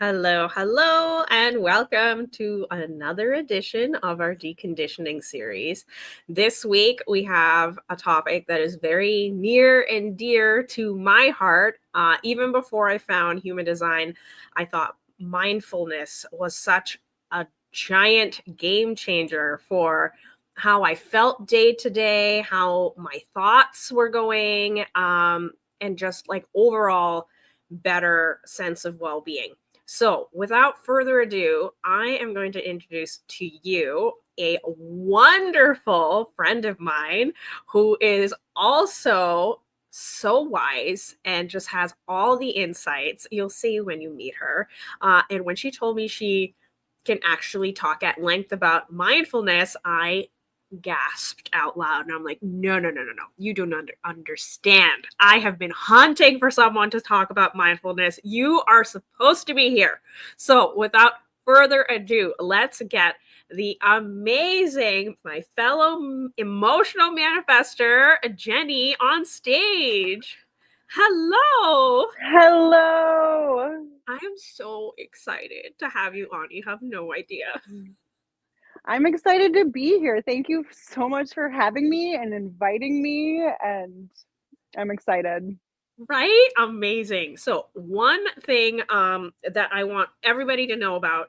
Hello, hello, and welcome to another edition of our deconditioning series. This week, we have a topic that is very near and dear to my heart. Even before I found human design, I thought mindfulness was such a giant game changer for how I felt day to day, how my thoughts were going, and just like overall better sense of well being. So, without further ado, I am going to introduce to you a wonderful friend of mine who is also so wise and just has all the insights. You'll see when you meet her. And when she told me she can actually talk at length about mindfulness, I gasped out loud and I'm like, no, no, no, no, no. You don't understand. I have been hunting for someone to talk about mindfulness. You are supposed to be here. So without further ado, let's get the amazing, my fellow emotional manifester, Jenny, on stage. Hello. Hello. I am so excited to have you on. You have no idea. I'm excited to be here. Thank you so much for having me and inviting me, and I'm excited. Right? Amazing. So one thing that I want everybody to know about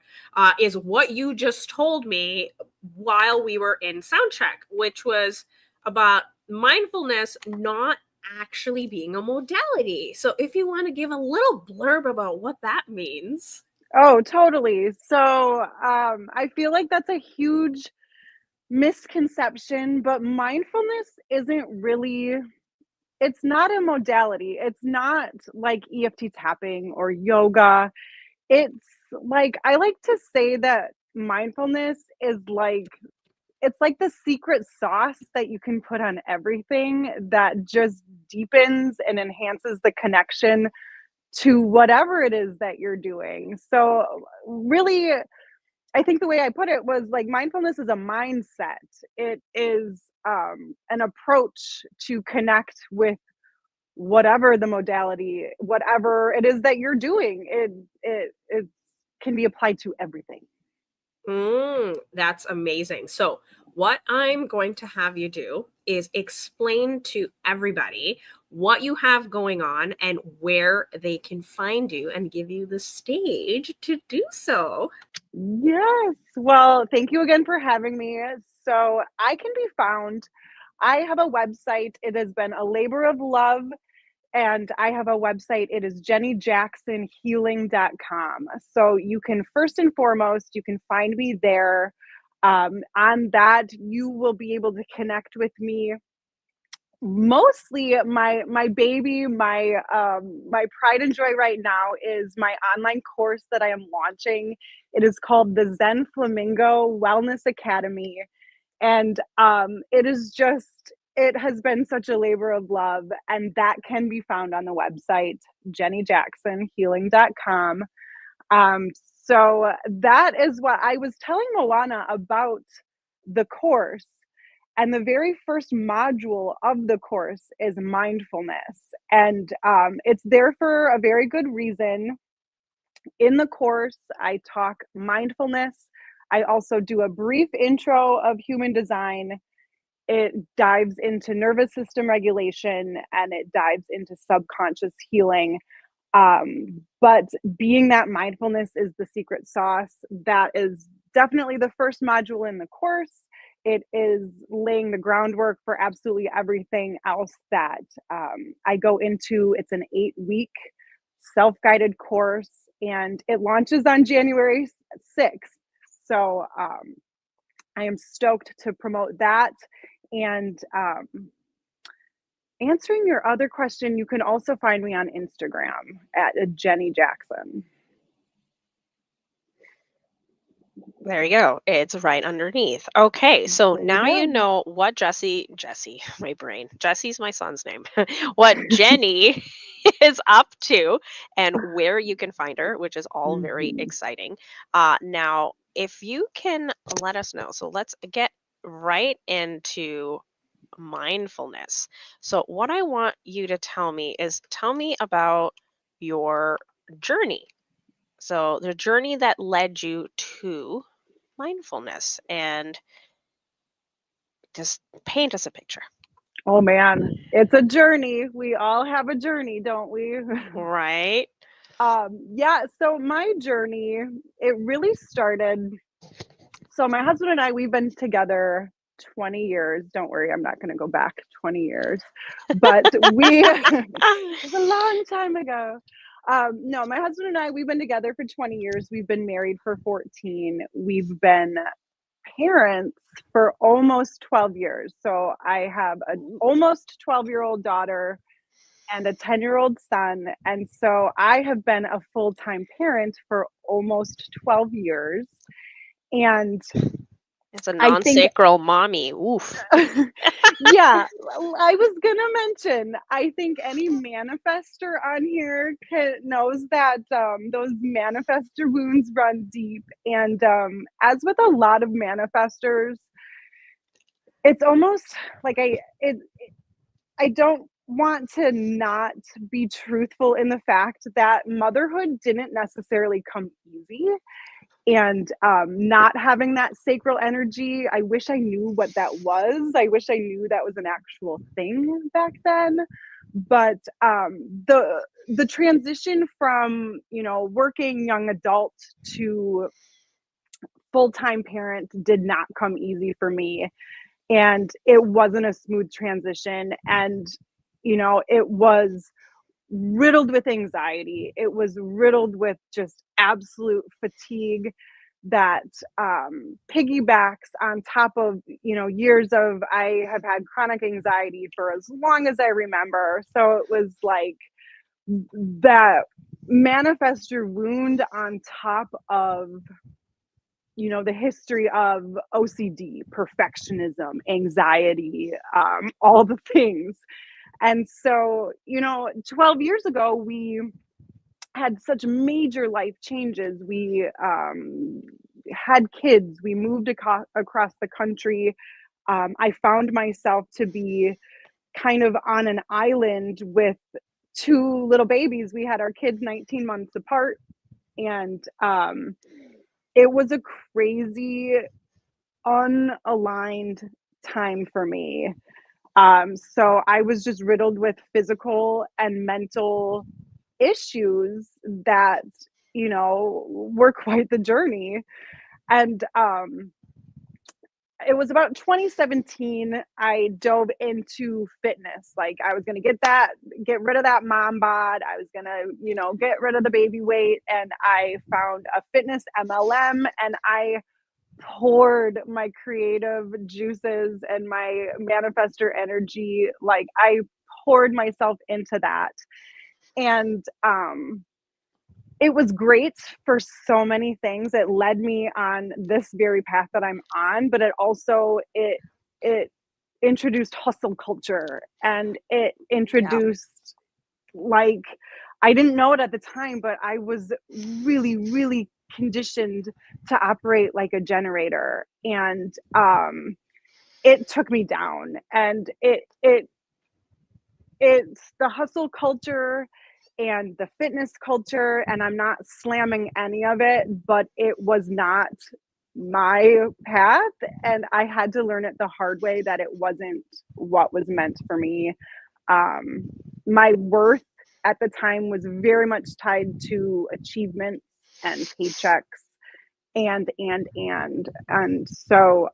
is what you just told me while we were in sound check, which was about mindfulness not actually being a modality. So if you want to give a little blurb about what that means. Oh, totally. So, I feel like that's a huge misconception, but mindfulness isn't really, it's not a modality. It's not like EFT tapping or yoga. It's like, I like to say that mindfulness is like, it's like the secret sauce that you can put on everything that just deepens and enhances the connection to whatever it is that you're doing. So, really, I think the way I put it was like mindfulness is a mindset. It is an approach to connect with whatever the modality, whatever it is that you're doing. It can be applied to everything. That's amazing. So, what I'm going to have you do is explain to everybody what you have going on and where they can find you and give you the stage to do so. Yes. Well, thank you again for having me. So I can be found. I have a website. It has been a labor of love. And I have a website. It is jennyjacksonhealing.com. So you can first and foremost, you can find me there. On that, you will be able to connect with me. Mostly my baby, my pride and joy right now is my online course that I am launching. It is called the Zen Flamingo Wellness Academy, and it is just, it has been such a labor of love, and that can be found on the website jennyjacksonhealing.com. um, so that is what I was telling Moana about the course, and the very first module of the course is mindfulness. And it's there for a very good reason. In the course, I talk mindfulness. I also do a brief intro of human design. It dives into nervous system regulation and it dives into subconscious healing. But being that mindfulness is the secret sauce, that is definitely the first module in the course. It is laying the groundwork for absolutely everything else that I go into. It's an 8-week self guided course and it launches on January 6th. So I am stoked to promote that. And answering your other question, you can also find me on Instagram at Jenny Jackson. There you go. It's right underneath. Okay, so There you now you go. know what Jesse, my brain, Jesse's my son's name, what Jenny is up to and where you can find her, which is all very Mhm. exciting. Now, if you can let us know, so let's get right into mindfulness. So, what I want you to tell me is tell me about your journey. So the journey that led you to mindfulness, and just paint us a picture. Oh man, it's a journey. We all have a journey, don't we? Right? Yeah, so my journey, it really started. So my husband and I, we've been together 20 years. Don't worry, I'm not going to go back 20 years, but we, it was a long time ago. No, my husband and I, we've been together for 20 years. We've been married for 14. We've been parents for almost 12 years. So I have an Ooh. almost 12-year-old daughter and a 10-year-old son. And so I have been a full-time parent for almost 12 years. And It's a I think, non-sacral mommy. Oof. yeah, I was gonna mention, I think any manifester on here knows that those manifester wounds run deep. And as with a lot of manifestors, it's almost like I don't want to not be truthful in the fact that motherhood didn't necessarily come easy. And not having that sacral energy, I wish I knew what that was. I wish I knew that was an actual thing back then. But the transition from, working young adult to full-time parent did not come easy for me, and it wasn't a smooth transition. And it was riddled with anxiety. It was riddled with just absolute fatigue that piggybacks on top of years of, I have had chronic anxiety for as long as I remember. So it was like that manifestor wound on top of the history of OCD, perfectionism, anxiety, all the things. And so 12 years ago we had such major life changes. We had kids, we moved across the country. I found myself to be kind of on an island with two little babies. We had our kids 19 months apart, and it was a crazy, unaligned time for me. So I was just riddled with physical and mental issues that, were quite the journey. And it was about 2017, I dove into fitness. Like, I was going to get rid of that mom bod. I was going to, get rid of the baby weight. And I found a fitness MLM, and I poured my creative juices and my manifestor energy. Like, I poured myself into that. And it was great for so many things. It led me on this very path that I'm on, but it introduced hustle culture, and it Yeah. introduced, like, I didn't know it at the time, but I was really, really conditioned to operate like a generator. And it took me down. And it's the hustle culture and the fitness culture, and I'm not slamming any of it, but it was not my path, and I had to learn it the hard way that it wasn't what was meant for me. um, my worth at the time was very much tied to achievements and paychecks, and so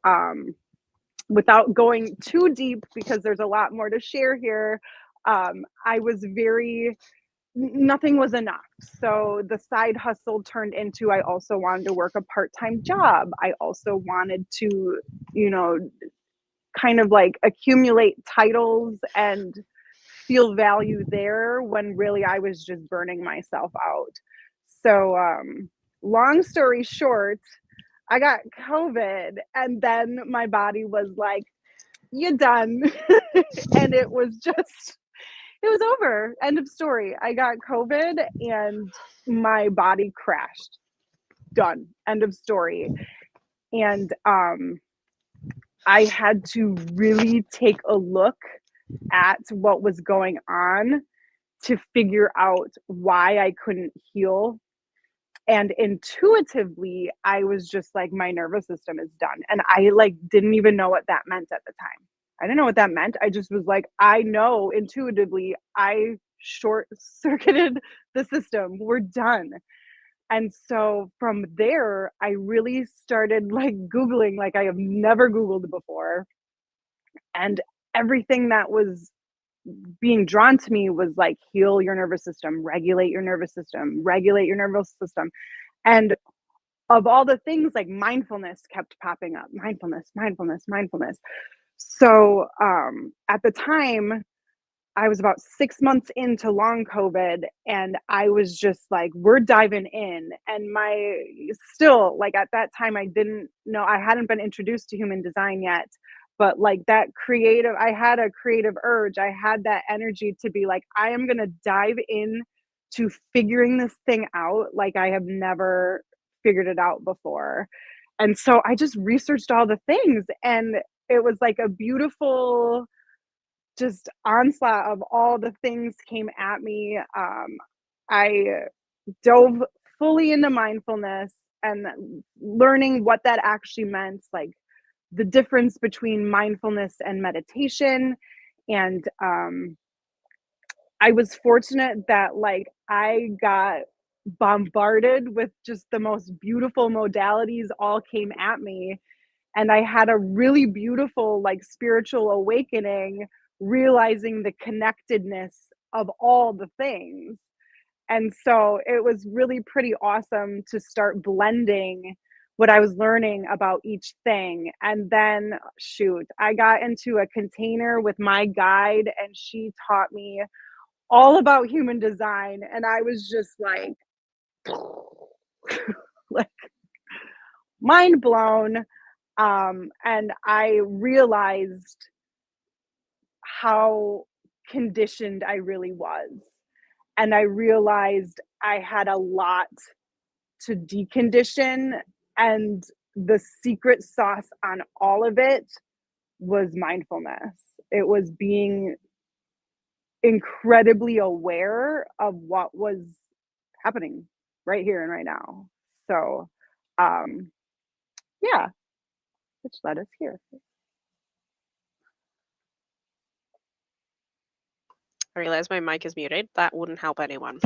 without going too deep, because there's a lot more to share here, I was very, nothing was enough. So the side hustle turned into, I also wanted to work a part-time job. I also wanted to, you know, kind of like accumulate titles and feel value there, when really I was just burning myself out. So, long story short, I got COVID, and then my body was like, "You done," and it was just, it was over. End of story. I got COVID, and my body crashed. Done. End of story. And I had to really take a look at what was going on to figure out why I couldn't heal. And intuitively, I was just like, my nervous system is done. And I like didn't even know what that meant at the time. I didn't know what that meant. I just was like, I know intuitively I short circuited the system. We're done. And so from there, I really started like Googling like I have never Googled before. And everything that was being drawn to me was like, heal your nervous system, regulate your nervous system, regulate your nervous system. And of all the things, like mindfulness kept popping up, mindfulness, mindfulness, mindfulness. So at the time, I was about 6 months into long COVID, and I was just like, we're diving in. And still, like at that time, I didn't know, I hadn't been introduced to human design yet. But like I had a creative urge. I had that energy to be like, I am going to dive in to figuring this thing out like I have never figured it out before. And so I just researched all the things, and it was like a beautiful just onslaught of all the things came at me. I dove fully into mindfulness and learning what that actually meant, like the difference between mindfulness and meditation. And I was fortunate that like I got bombarded with just the most beautiful modalities all came at me, and I had a really beautiful like spiritual awakening, realizing the connectedness of all the things. And so it was really pretty awesome to start blending what I was learning about each thing. And then shoot, I got into a container with my guide, and she taught me all about human design, and I was just like like mind blown. And I realized how conditioned I really was. And I realized I had a lot to decondition. And the secret sauce on all of it was mindfulness. It was being incredibly aware of what was happening right here and right now. So, um, yeah, which led us here. I realize my mic is muted. That wouldn't help anyone.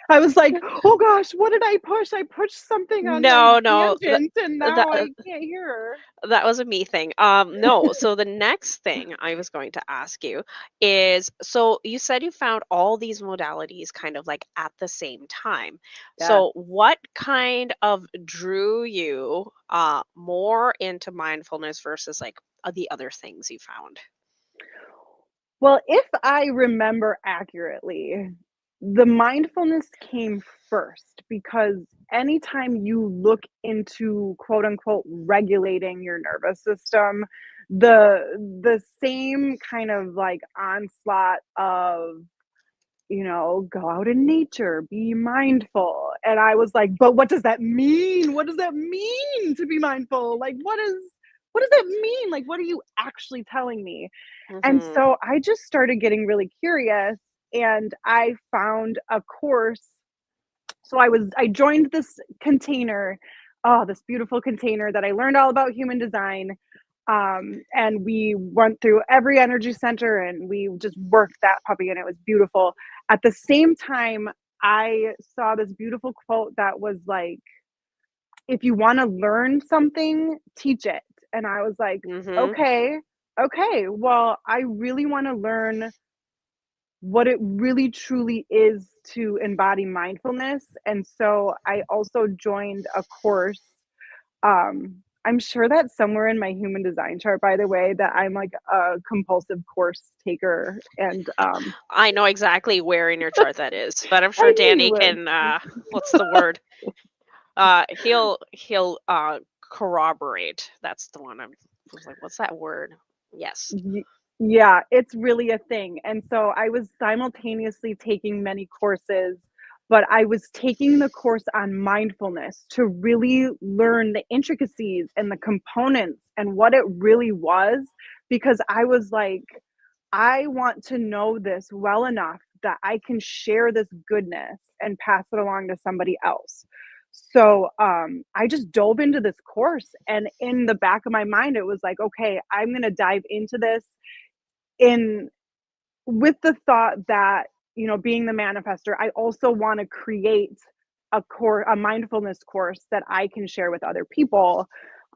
I was like, oh gosh, what did I push? I pushed something on my No, tangent, and now that I can't hear her. that was a me thing. No. So the next thing I was going to ask you is, so you said you found all these modalities kind of like at the same time. Yes. So what kind of drew you more into mindfulness versus like the other things you found? Well, if I remember accurately, the mindfulness came first because anytime you look into quote unquote regulating your nervous system, the same kind of like onslaught of, go out in nature, be mindful. And I was like, but what does that mean? What does that mean to be mindful? Like what does that mean? Like what are you actually telling me? And Hmm. so I just started getting really curious, and I found a course. So I joined this container, oh, this beautiful container that I learned all about human design. And we went through every energy center and we just worked that puppy, and it was beautiful. At the same time, I saw this beautiful quote that was like, if you want to learn something, teach it. And I was like, Hmm. okay, okay, well, I really want to learn what it really truly is to embody mindfulness. And so I also joined a course. I'm sure that somewhere in my human design chart, by the way, that I'm like a compulsive course taker. And I know exactly where in your chart that is, but I'm sure I knew Danny you would. can what's the word? He'll corroborate. That's the one. I was like, what's that word? Yes. Yeah, it's really a thing. And so I was simultaneously taking many courses, but I was taking the course on mindfulness to really learn the intricacies and the components and what it really was, because I was like, I want to know this well enough that I can share this goodness and pass it along to somebody else. So I just dove into this course, and in the back of my mind, it was like, okay, I'm going to dive into this in with the thought that, being the manifester, I also want to create a mindfulness course that I can share with other people.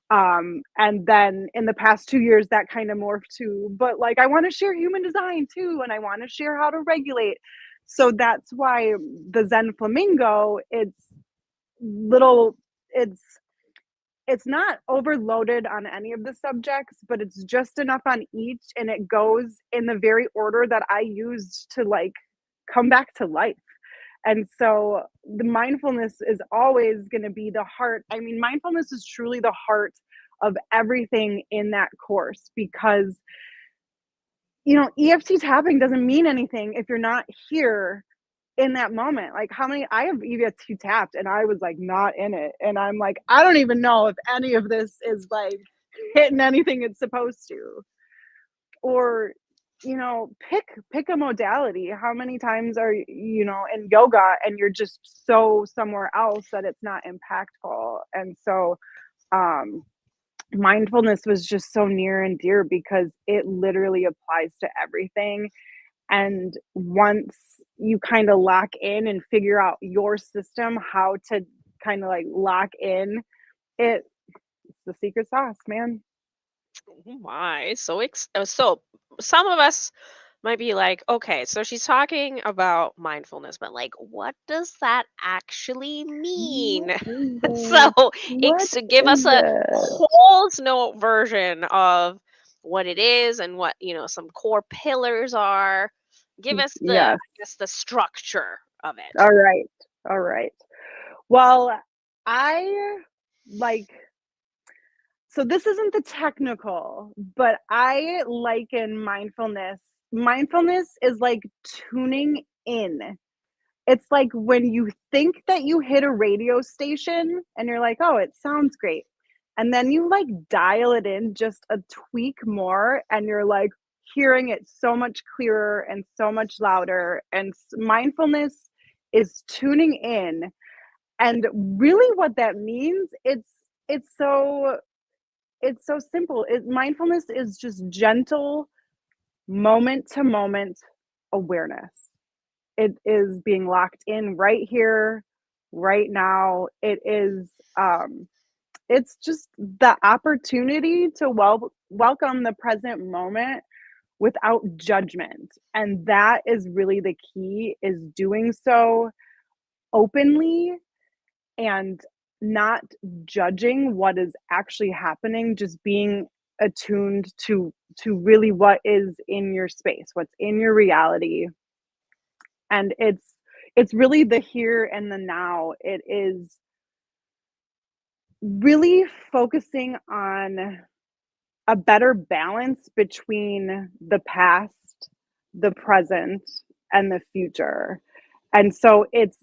And then in the past 2 years, that kind of morphed to, but like, I want to share human design too, and I want to share how to regulate. So that's why the Zen Flamingo, little, it's, it's not overloaded on any of the subjects, but it's just enough on each, and it goes in the very order that I used to like come back to life. And so the mindfulness is always going to be the heart. I mean, mindfulness is truly the heart of everything in that course, because EFT tapping doesn't mean anything if you're not here in that moment. Like, how many I have EFT tapped and I was like not in it, and I'm like, I don't even know if any of this is like hitting anything it's supposed to. Or pick a modality. How many times are in yoga and you're just so somewhere else that it's not impactful? And so um mindfulness was just so near and dear because it literally applies to everything. And once you kind of lock in and figure out your system, how to kind of like lock in, it's the secret sauce, man. Oh my, so some of us might be like, okay, so she's talking about mindfulness, but like, what does that actually What mean? is So, it? What give us is a it? whole note version of what it is and what some core pillars are. Give us I Yes. guess, the structure of it. All right. All right. Well, I like, so this isn't the technical, but I liken mindfulness. Mindfulness is like tuning in. It's like when you think that you hit a radio station and you're like, oh, it sounds great. And then you like dial it in just a tweak more, and you're like hearing it so much clearer and so much louder. And mindfulness is tuning in. And really what that means, it's so it's so simple. Mindfulness is just gentle moment to moment awareness. It is being locked in right here, right now. It's just the opportunity to welcome the present moment without judgment. And that is really the key, is doing so openly and not judging what is actually happening, just being attuned to really what is in your space, what's in your reality. And it's really the here and the now. It is really focusing on a better balance between the past, the present, and the future. And so it's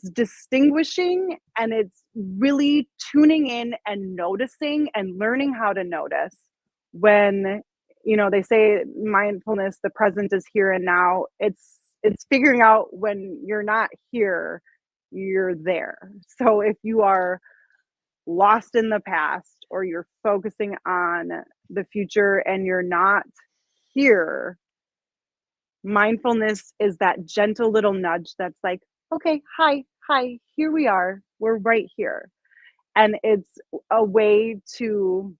distinguishing, and it's really tuning in and noticing and learning how to notice when they say mindfulness, the present is here and now. It's figuring out when you're not here, you're there. So if you are lost in the past, or you're focusing on the future and you're not here, mindfulness is that gentle little nudge that's like, okay, hi, here we are. We're right here. And it's a way to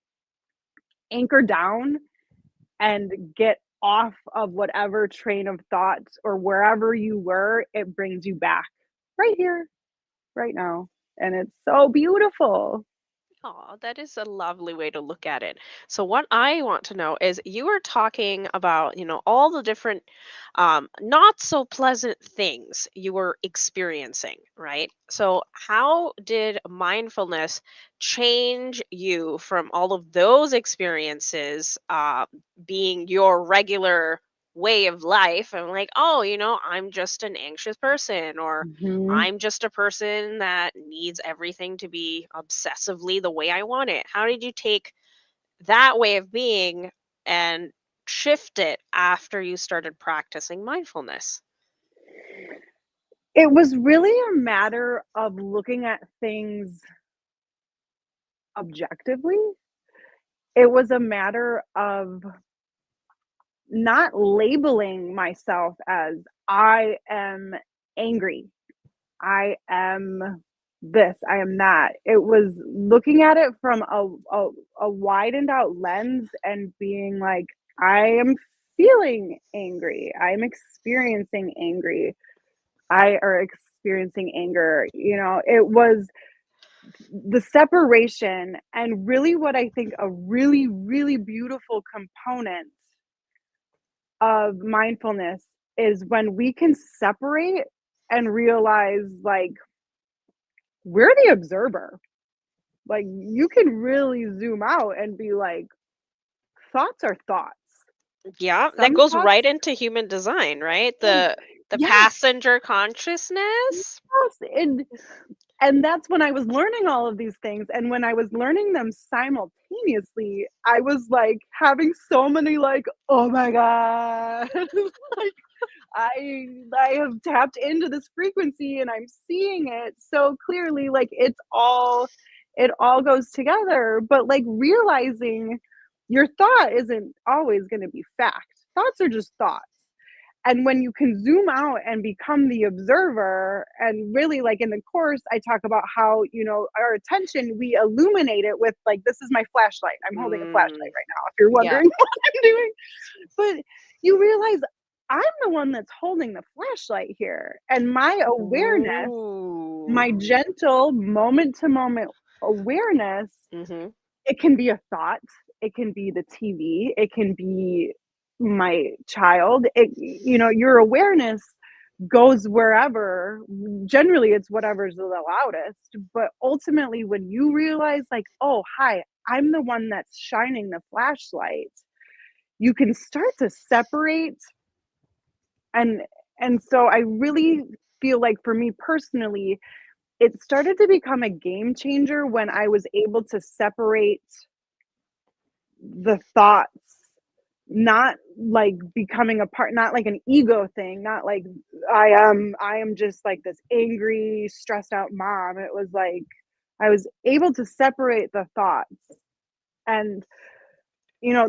anchor down and get off of whatever train of thought, or wherever you were, it brings you back right here, right now. And it's so beautiful. Oh, that is a lovely way to look at it. So, what I want to know is, you were talking about, all the different not so pleasant things you were experiencing, right? So, how did mindfulness change you from all of those experiences being your regular way of life? And like, oh, I'm just an anxious person, or Mhm. I'm just a person that needs everything to be obsessively the way I want it. How did you take that way of being and shift it after you started practicing mindfulness? It was really a matter of looking at things objectively. It was a matter of not labeling myself as I am angry, I am this, I am that. It was looking at it from a widened out lens and being like, I am feeling angry. I'm experiencing angry. I are experiencing anger. It was the separation, and really what I think a really, really beautiful component of mindfulness is when we can separate and realize, like, we're the observer. Like, you can really zoom out and be like, thoughts are thoughts. Yeah, that Some goes thoughts, right into human design, right? oh, The yes, passenger consciousness. yes. And that's when I was learning all of these things. And when I was learning them simultaneously, I was like having so many, like, oh my God. Like, I have tapped into this frequency and I'm seeing it so clearly. Like, it all goes together. But like realizing your thought isn't always going to be fact. Thoughts are just thoughts. And when you can zoom out and become the observer, and really, like, in the course I talk about how, our attention, we illuminate it with, like, this is my flashlight. I'm holding a flashlight Mm, right now, if you're yeah. wondering what I'm doing. But you realize I'm the one that's holding the flashlight here, and my awareness, Ooh. my gentle moment to moment awareness, Mm-hmm. it can be a thought, it can be the TV, it can be my child. Your awareness goes wherever. Generally, it's whatever's the loudest. But ultimately, when you realize, like, oh, hi, I'm the one that's shining the flashlight, you can start to separate. And so I really feel like, for me personally, it started to become a game changer when I was able to separate the thoughts, not like becoming a part, not like an ego thing, not like I am just like this angry, stressed out mom. It was like I was able to separate the thoughts. And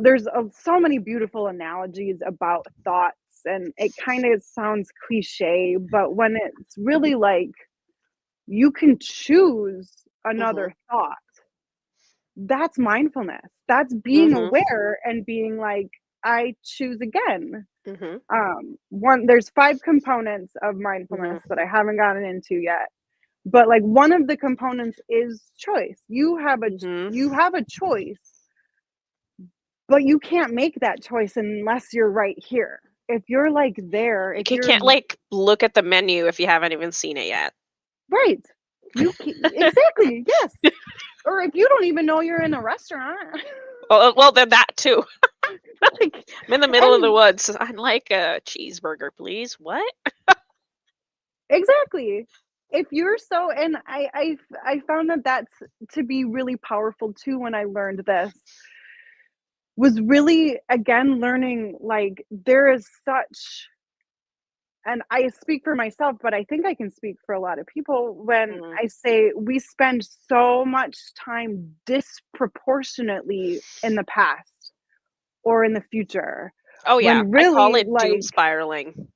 there's so many beautiful analogies about thoughts, and it kind of sounds cliche, but when it's really like you can choose Mm-hmm. another thought, that's mindfulness. That's being Mm-hmm. aware and being like, I choose again. Mm-hmm. One There's 5 components of Mm-hmm. mindfulness that I haven't gotten into yet. But like, one of the components is choice. Mm-hmm. You have a choice, but you can't make that choice unless you're right here. If you're like there, You if you're can't like look at the menu if you haven't even seen it yet. right, exactly, yes. Or if you don't even know you're in a restaurant. Oh, well, then that too. Like, I'm in the middle of the and woods. I'd like a cheeseburger, please. What? exactly. If you're so, and I found that that's to be really powerful too. When I learned this, was really, again, learning, like, there is such, and I speak for myself, but I think I can speak for a lot of people when Mm-hmm. I say we spend so much time disproportionately in the past or in the future, Oh yeah, when I call really, it doom like, spiraling.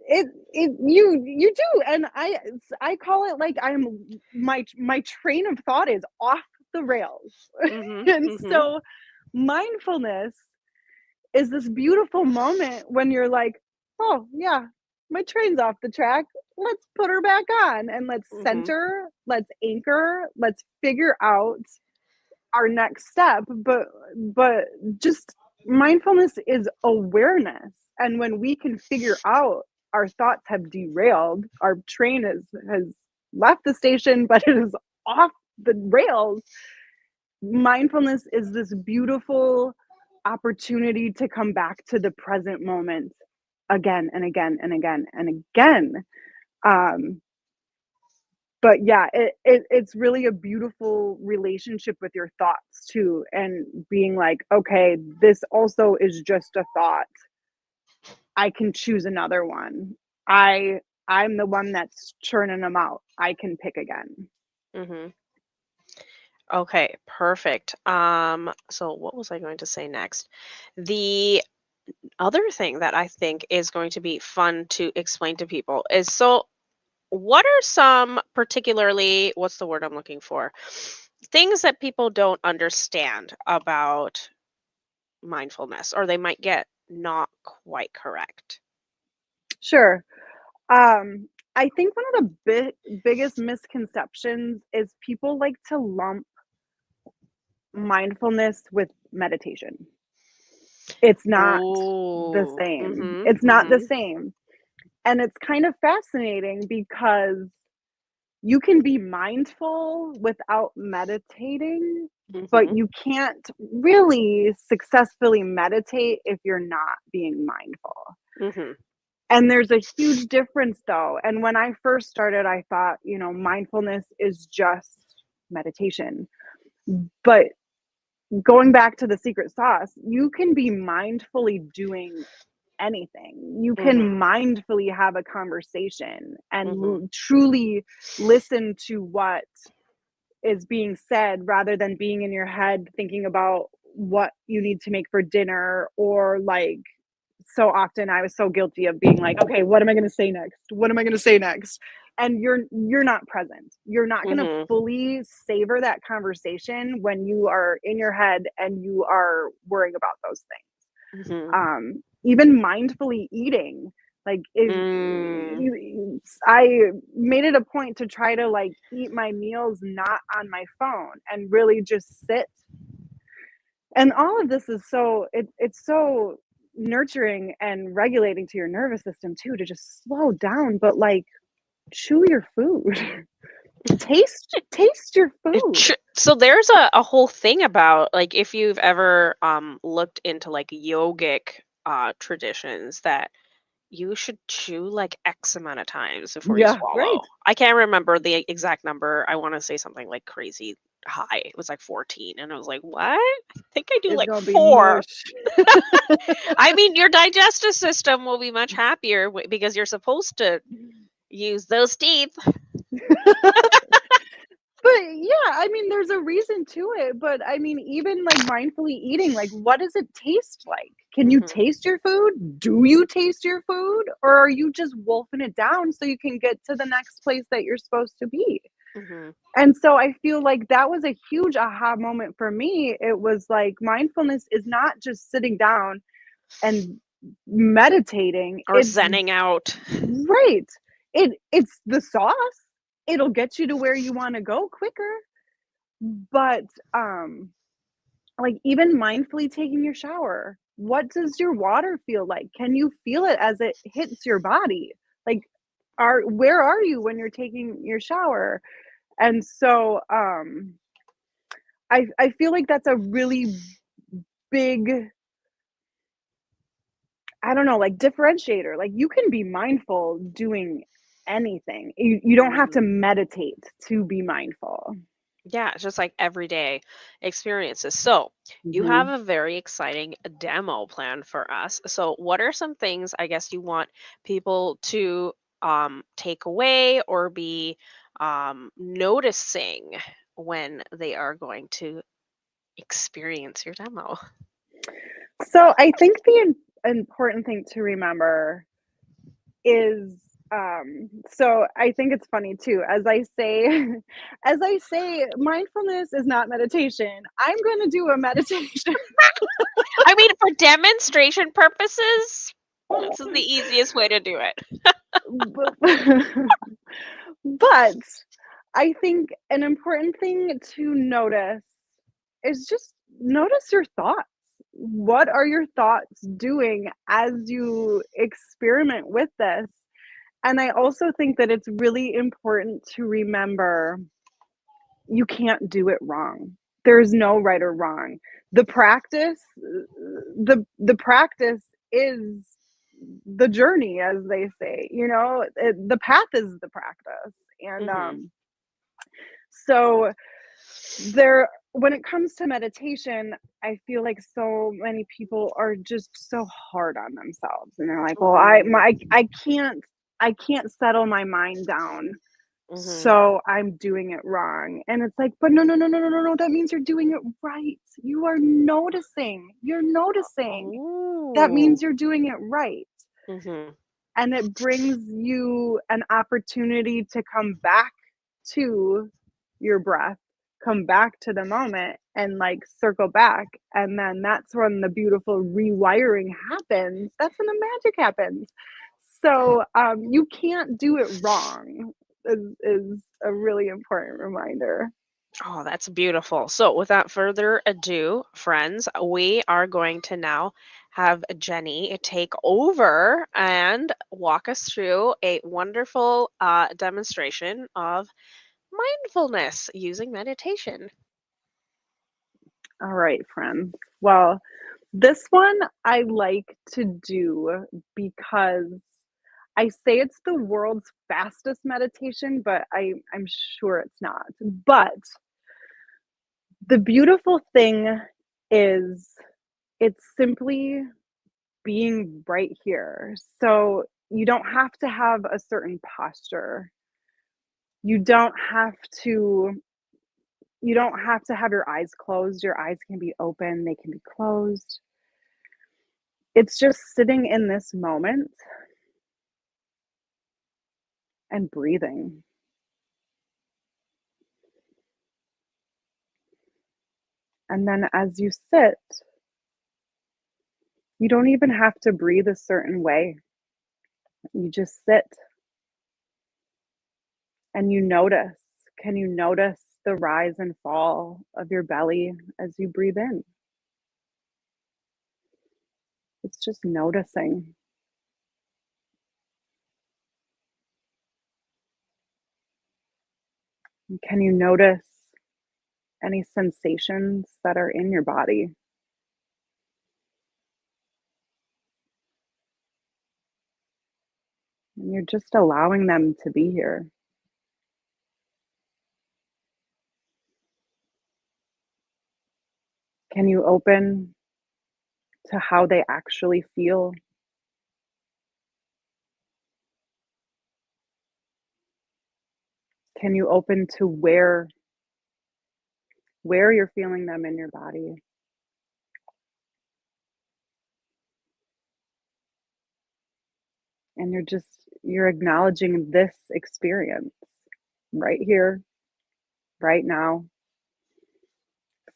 you do. And I call it, like, I'm my train of thought is off the rails. Mhm, And mhm, so mindfulness is this beautiful moment when you're like, oh yeah, my train's off the track, let's put her back on, and let's mhm, center, let's anchor, let's figure out our next step. But just, mindfulness is awareness. And when we can figure out our thoughts have derailed, our train has left the station, but it is off the rails, mindfulness is this beautiful opportunity to come back to the present moment again and again and again and again. um but yeah, it's really a beautiful relationship with your thoughts too, and being like, okay, this also is just a thought, I can choose another one. I'm the one that's churning them out. I can pick again. Mhm. Okay, perfect. So what was I going to say next? The other thing that I think is going to be fun to explain to people is, so what are some particularly, what's the word I'm looking for? Things that people don't understand about mindfulness, or they might get not quite correct. Sure. I think one of the biggest misconceptions is people like to lump mindfulness with meditation. It's not the Oh. same. Mhm. It's not the Mhm. same. And it's kind of fascinating because you can be mindful without meditating, but Mhm. you can't really successfully meditate if you're not being mindful. Mhm. And there's a huge difference though. And when I first started, I thought, mindfulness is just meditation. But going back to the secret sauce, you can be mindfully doing anything. You can Mhm. mindfully have a conversation and Mhm. truly listen to what is being said rather than being in your head thinking about what you need to make for dinner, or like, so often I was so guilty of being like, okay, what am I going to say next? What am I going to say next? And you're not present. You're not going to Mhm. fully savor that conversation when you are in your head and you are worrying about those things. Mhm. Even mindfully eating, like, if Mm. I made it a point to try to like eat my meals not on my phone and really just sit. And all of this is it's so nurturing and regulating to your nervous system too, to just slow down, but like chew your food. Taste your food. So there's a whole thing about, like, if you've ever looked into like yogic traditions, that you should chew like X amount of times before you Yeah, right. swallow. I can't remember the exact number. I want to say something like crazy high. It was like 14. And I was like, what? I think I do It's like gonna be 4. mush. I mean, your digestive system will be much happier because you're supposed to use those teeth. But yeah, I mean, there's a reason to it. But I mean, even like mindfully eating, like, what does it taste like? Can you Hmm. taste your food? Do you taste your food? Or are you just wolfing it down so you can get to the next place that you're supposed to be? Hmm. And so I feel like that was a huge aha moment for me. It was like mindfulness is not just sitting down and meditating. Or It's zenning out. right. It's the sauce. It'll get you to where you want to go quicker. But like, even mindfully taking your shower, what does your water feel like? Can you feel it as it hits your body? Like, are where are you when you're taking your shower? And so I feel like that's a really big, I don't know, like, differentiator. Like, you can be mindful doing anything. You don't have to Mhm. meditate to be mindful. Yeah, it's just like everyday experiences. So, you have Mhm. a very exciting demo plan for us. So, what are some things, I guess, you want people to take away or be noticing when they are going to experience your demo? So I think the important thing to remember is, so I think it's funny too, as I say as I say mindfulness is not meditation, I'm going to do a meditation. I mean, for demonstration purposes, this is the easiest way to do it. but, but I think an important thing to notice is just notice your thoughts. What are your thoughts doing as you experiment with this? And I also think that it's really important to remember you can't do it wrong. There's no right or wrong. The practice, the practice is the journey, as they say. The path is the practice, and Hmm. so there. When it comes to meditation, I feel like so many people are just so hard on themselves, and they're like, "Well, Mm. I can't." I can't settle my mind down. Mhm. So I'm doing it wrong. And it's like, but no, no, no, no, no, no, no. That means you're doing it right. You are noticing. You're noticing. That Oh. means you're doing it right. Mhm. And it brings you an opportunity to come back to your breath, come back to the moment and like circle back. And then that's when the beautiful rewiring happens. That's when the magic happens. So you can't do it wrong is a really important reminder. Oh, that's beautiful. So, without further ado, friends, we are going to now have Jenny take over and walk us through a wonderful demonstration of mindfulness using meditation. All right, friends. Well, this one I like to do because I say it's the world's fastest meditation, but I'm sure it's not. But the beautiful thing is it's simply being right here. So you don't have to have a certain posture. You don't have to you don't have to have your eyes closed. Your eyes can be open, they can be closed. It's just sitting in this moment and breathing. And then as you sit, you don't even have to breathe a certain way. You just sit and you notice. Can you notice the rise and fall of your belly as you breathe in? It's just noticing. And can you notice any sensations that are in your body? And you're just allowing them to be here. Can you open to how they actually feel? Can you open to where you're feeling them in your body? And you're acknowledging this experience right here, right now,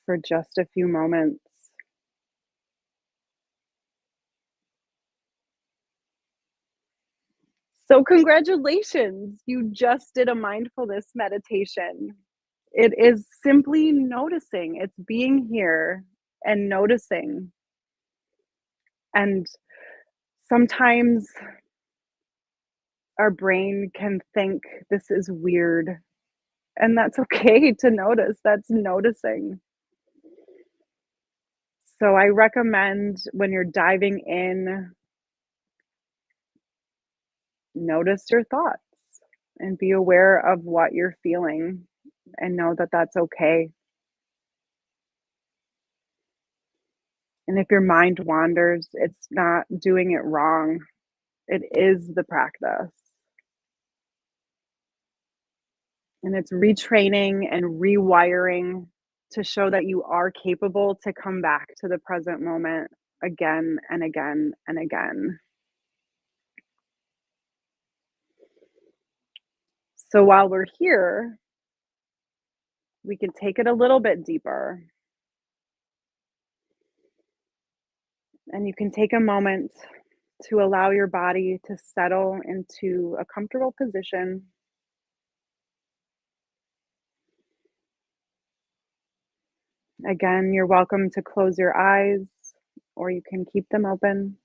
for just a few moments. So, congratulations, you just did a mindfulness meditation. It is simply noticing, it's being here and noticing. And sometimes our brain can think this is weird, and that's okay to notice. That's noticing. So, I recommend when you're diving in, notice your thoughts and be aware of what you're feeling and know that that's okay. And if your mind wanders, it's not doing it wrong. It is the practice. And it's retraining and rewiring to show that you are capable to come back to the present moment again and again and again. So while we're here, we can take it a little bit deeper. And you can take a moment to allow your body to settle into a comfortable position. Again, you're welcome to close your eyes or you can keep them open.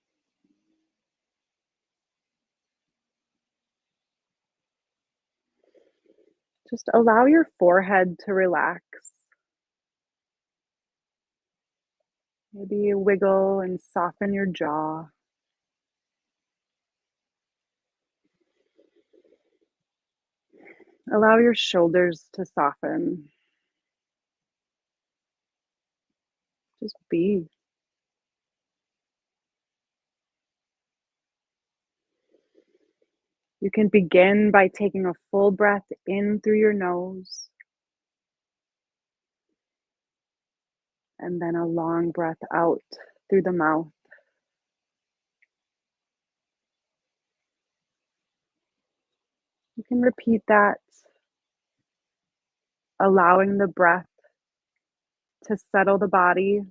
Just allow your forehead to relax. Maybe you wiggle and soften your jaw. Allow your shoulders to soften. Just be. You can begin by taking a full breath in through your nose and then a long breath out through the mouth. You can repeat that, allowing the breath to settle the body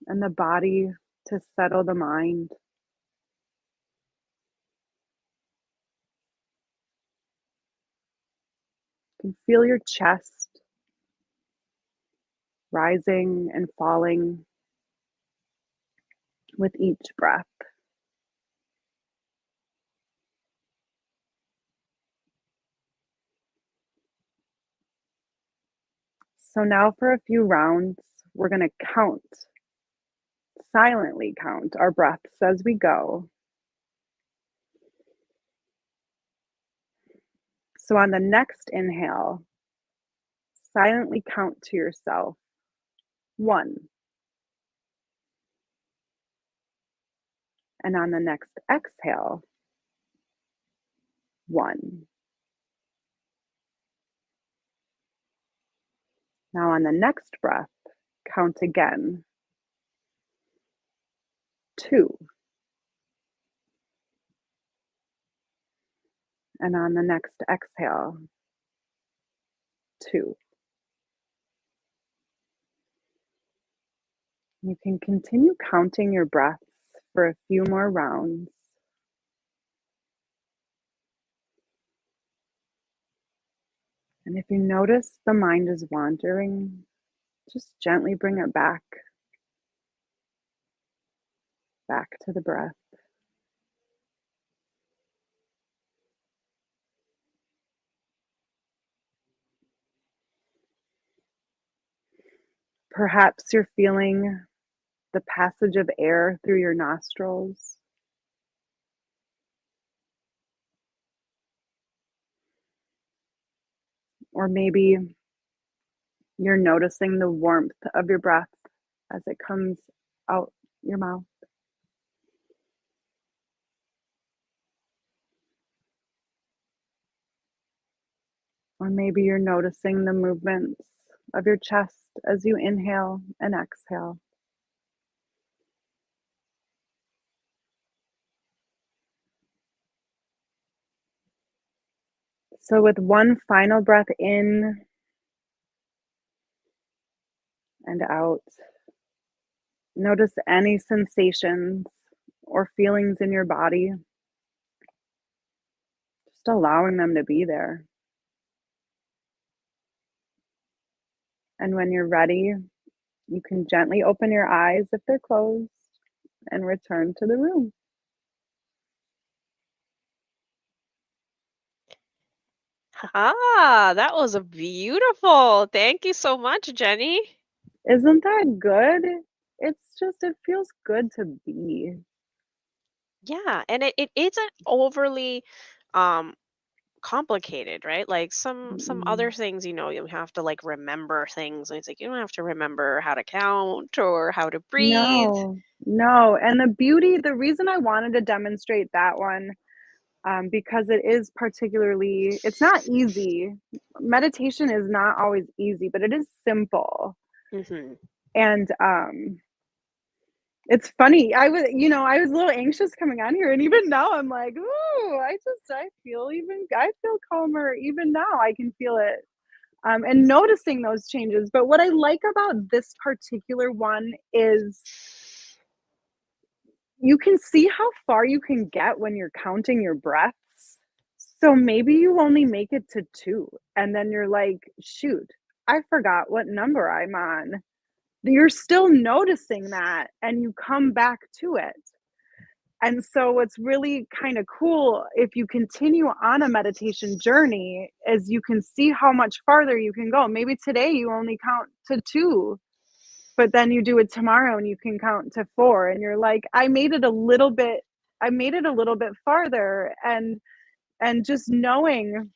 and the body to settle the mind. You can feel your chest rising and falling with each breath. So now for a few rounds, we're going to silently count our breaths as we go. So on the next inhale, silently count to yourself 1. And on the next exhale, 1. Now on the next breath, count again 2. And on the next exhale, 2. You can continue counting your breaths for a few more rounds. And if you notice the mind is wandering, just gently bring it back to the breath. Perhaps you're feeling the passage of air through your nostrils. Or maybe you're noticing the warmth of your breath as it comes out your mouth. Or maybe you're noticing the movements of your chest as you inhale and exhale. So with one final breath in and out, notice any sensations or feelings in your body, just allowing them to be there. And when you're ready, you can gently open your eyes if they're closed and return to the room. That was a beautiful. Thank you so much, Jenny. Isn't that good? It feels good to be. Yeah, and it isn't overly um complicated, right? Like some other Mm-mm. things, you have to like remember things. And it's like you don't have to remember how to count or how to breathe. No, no. And the reason I wanted to demonstrate that one, because it's not easy. Meditation is not always easy, but it is simple. Hmm. And it's funny. I was a little anxious coming on here, and even now I'm like, ooh, I feel calmer. Even now, I can feel it. And noticing those changes. But what I like about this particular one is you can see how far you can get when you're counting your breaths. So maybe you only make it to 2, and then you're like, shoot, I forgot what number I'm on. You're still noticing that, and you come back to it. And so what's really kind of cool if you continue on a meditation journey is you can see how much farther you can go. Maybe today you only count to 2, but then you do it tomorrow and you can count to 4 and you're like, I made it a little bit farther, and just knowing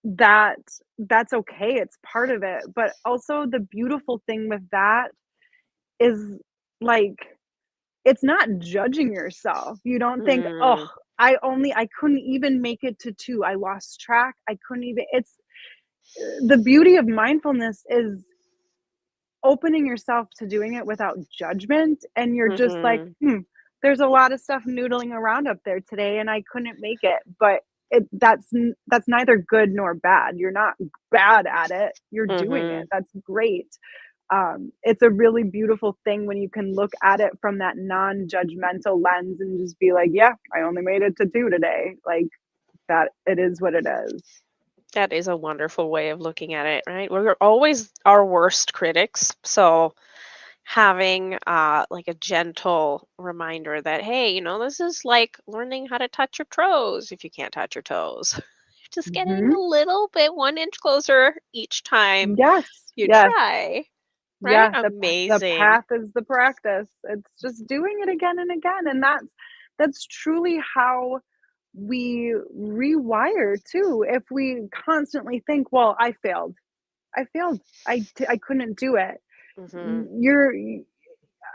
that that's okay, it's part of it. But also the beautiful thing with that is like it's not judging yourself. You don't think, oh, Mm, I couldn't even make it to 2. I lost track. I couldn't even it's the beauty of mindfulness is opening yourself to doing it without judgment, and you're just like, mhm, there's a lot of stuff noodling around up there today and I couldn't make it, but that's neither good nor bad. You're not bad at it. You're doing it. mhm. That's great. It's a really beautiful thing when you can look at it from that non-judgmental lens and just be like, yeah, I only made it to 2 today. Like that, it is what it is. That is a wonderful way of looking at it, right? We're always our worst critics. So having like a gentle reminder that, hey, this is like learning how to touch your toes if you can't touch your toes. Just getting Hmm. a little bit 1 inch closer each time Yes, you yes. try, right? Yeah, the Amazing. path is the practice. It's just doing it again and again, and that's truly how we rewire too. If we constantly think, "Well, I failed. I failed. I couldn't do it." Mhm. You're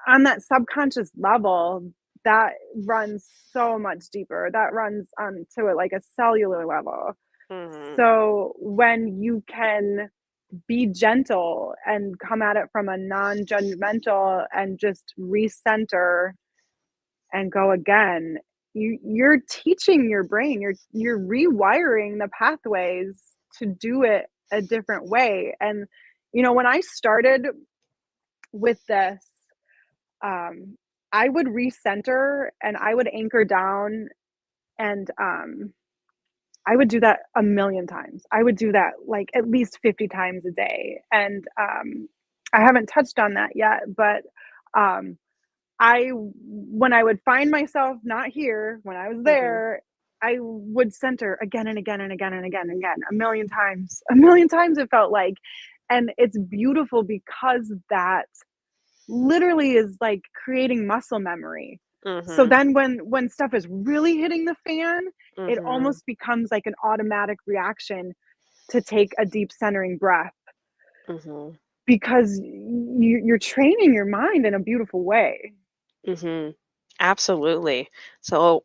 on that subconscious level that runs so much deeper. That runs onto it like a cellular level. Mhm. So when you can be gentle and come at it from a non-judgmental and just recenter and go again, you're teaching your brain, you're rewiring the pathways to do it a different way. And when I started with this, um I would recenter and I would anchor down, and I would do that a million times. I would do that like at least 50 times a day. And I haven't touched on that yet, but um, when I would find myself not here, when I was Mhm. there, I would center again and again and again and again and again, a million times. A million times it felt like. And it's beautiful because that literally is like creating muscle memory. So Mhm. then when stuff is really hitting the fan, it Mhm. almost becomes like an automatic reaction to take a deep centering breath, Mhm. because you're training your mind in a beautiful way. Mhm. Absolutely. So,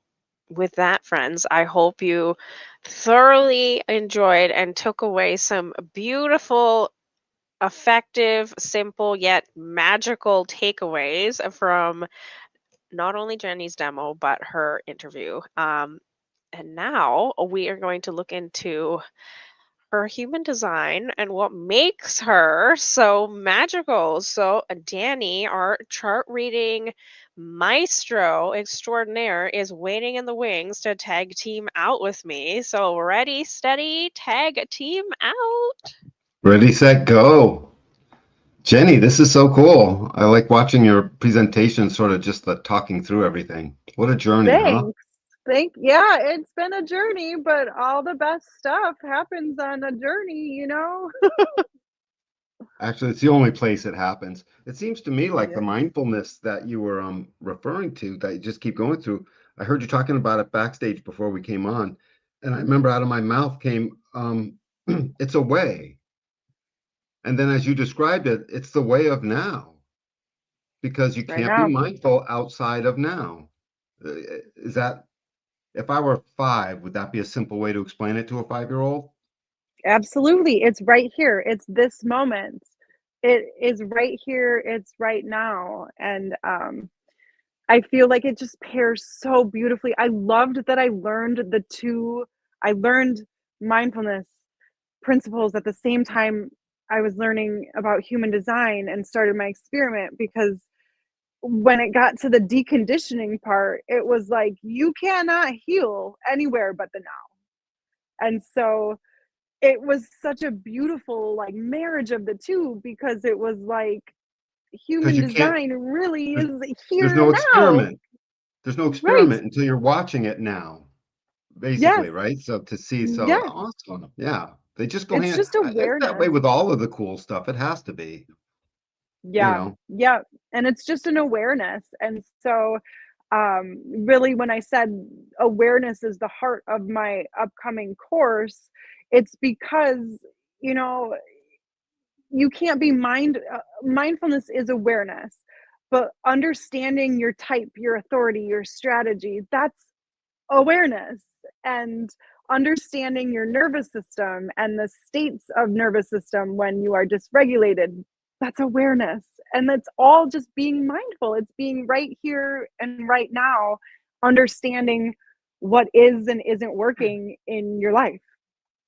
with that, friends, I hope you thoroughly enjoyed and took away some beautiful, effective, simple, yet magical takeaways from not only Jenny's demo, but her interview. And now we are going to look into her human design and what makes her so magical. So, Danny, our chart reading maestro extraordinaire, is waiting in the wings to tag team out with me. So, ready, steady, tag team out. Ready, set, go. Jenny, this is so cool. I like watching your presentation, sort of just the talking through everything. What a journey, huh? Thanks. Yeah, it's been a journey, but all the best stuff happens on a journey. Actually, it's the only place it happens. It seems to me like the Yeah. mindfulness that you were referring to, that you just keep going through. I heard you talking about it backstage before we came on, and I remember out of my mouth came, it's a way. And then as you described it, it's the way of now, because you Right can't be now. mindful outside of now. Is that If I were 5, would that be a simple way to explain it to a 5-year-old? Absolutely. It's right here. It's this moment. It is right here. It's right now. And I feel like it just pairs so beautifully. I loved that I learned mindfulness principles at the same time I was learning about human design and started my experiment, because when it got to the deconditioning part, it was like you cannot heal anywhere but the now. And so it was such a beautiful like marriage of the two, because it was like Because human you can't. design really There's, is there's here no now. experiment. There's no Right. experiment until you're watching it now, Yes. basically, right? So to see, so Yes. awesome. Yeah, they just go It's hand. just It's that way awareness. with all of the cool stuff. It has to be, you Yeah. know. Yeah. And it's just an awareness. And so really when I said awareness is the heart of my upcoming course, it's because you know you can't be mindfulness is awareness. But understanding your type, your authority, your strategy, that's awareness. And understanding your nervous system and the states of nervous system when you are dysregulated, that's awareness. And that's all just being mindful. It's being right here and right now, understanding what is and isn't working in your life.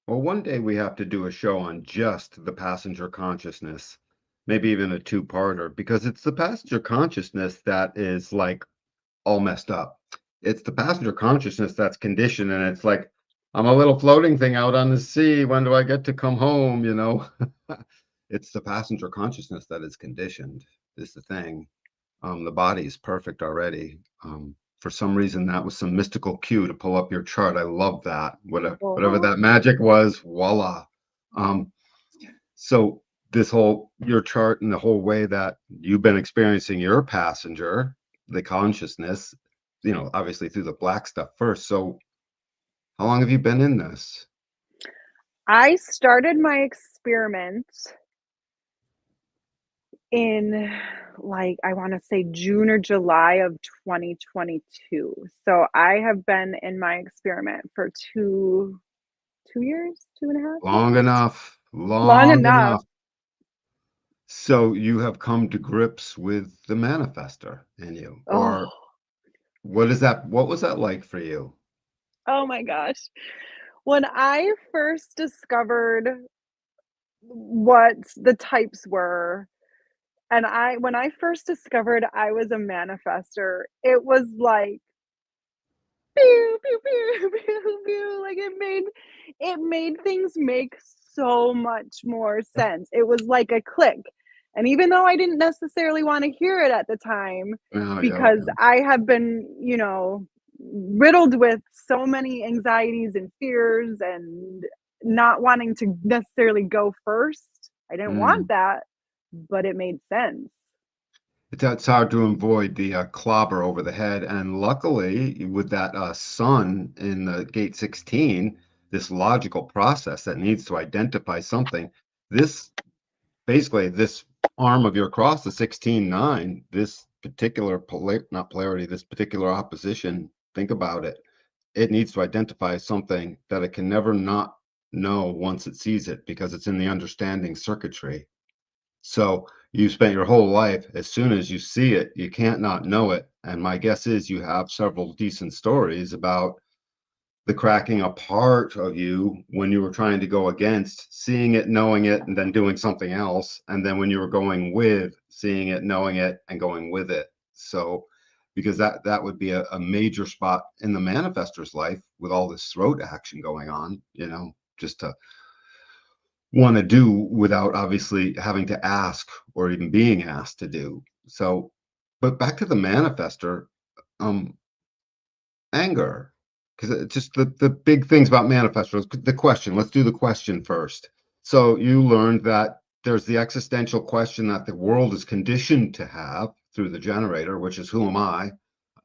Well, one day we have to do a show on just the passenger consciousness, maybe even a two-parter, because it's the passenger consciousness that is like all messed up. It's the passenger consciousness that's conditioned, and it's like, I'm a little floating thing out on the sea. When do I get to come home? You know, it's the passenger consciousness that is conditioned, is the thing. The body is perfect already. For some reason, that was some mystical cue to pull up your chart. I love that. Whatever Oh, that magic was, voila. Um, so this whole your chart and the whole way that you've been experiencing your passenger, the consciousness, obviously through the black stuff first. So how long have you been in this? I started my experiment in, like, I want to say June or July of 2022. So I have been in my experiment for 2 years, 2.5 Long years. enough, Long long enough. enough. So you have come to grips with the manifester in you, Oh, or what was that like for you? oh my gosh. When I first discovered what the types were, and when I first discovered I was a manifester, it was like pew pew pew pew pew, like it made things make so much more sense. It was like a click. And even though I didn't necessarily want to hear it at the time, Oh, yeah, because yeah. I have been, riddled with so many anxieties and fears and not wanting to necessarily go first. I didn't want Mm. that, but it made sense. It's hard to avoid the clobber over the head. And luckily, with that sun in the gate 16, this logical process that needs to identify something, this basically this arm of your cross, the 16-9, this particular not polarity, this particular opposition, think about it. It needs to identify something that it can never not know once it sees it because it's in the understanding circuitry. So you spent your whole life, as soon as you see it, you can't not know it. And my guess is you have several decent stories about the cracking apart of you when you were trying to go against seeing it, knowing it, and then doing something else. And then when you were going with seeing it, knowing it, and going with it. So because that would be a major spot in the manifestor's life with all this throat action going on, just to want to do without obviously having to ask or even being asked to do. So, but back to the manifester, um, anger, because it's just the big things about manifestors. The question, let's do the question first. So you learned that there's the existential question that the world is conditioned to have through the generator, which is who am I?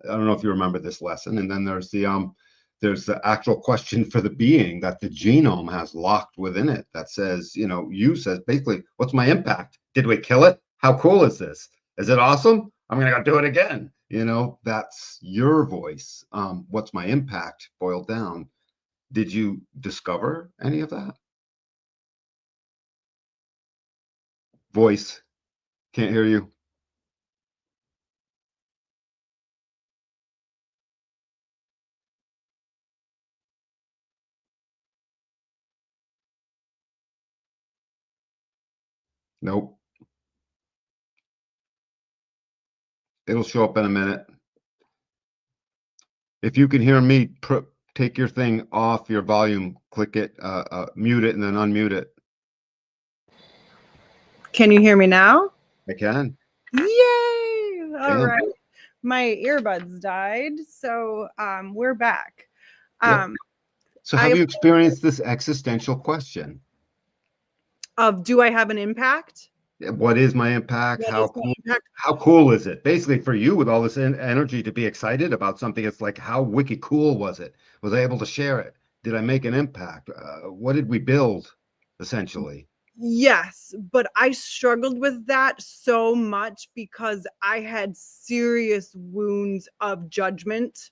I don't know if you remember this lesson. And then there's the actual question for the being that the genome has locked within it that says, you says basically, what's my impact? Did we kill it? How cool is this? Is it awesome? I'm gonna go do it again. That's your voice. What's my impact boiled down? Did you discover any of that? Voice, can't hear you. Nope. It'll show up in a minute. If you can hear me, take your thing off your volume, click it, mute it, and then unmute it. Can you hear me now? I can. Yay! All Bam. right. My earbuds died, so we're back. Yep. So have you experienced this existential question? Do I have an impact? What is my impact? What is my impact? How cool is it? Basically, for you, with all this energy to be excited about something, it's like, how wicked cool was it? Was I able to share it? Did I make an impact? What did we build, essentially? Yes, but I struggled with that so much because I had serious wounds of judgment,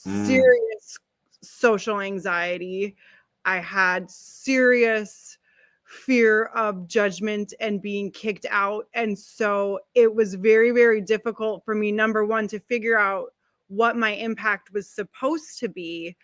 Mm, serious social anxiety. I had serious fear of judgment and being kicked out. And so it was very, very difficult for me, number one, to figure out what my impact was supposed to be,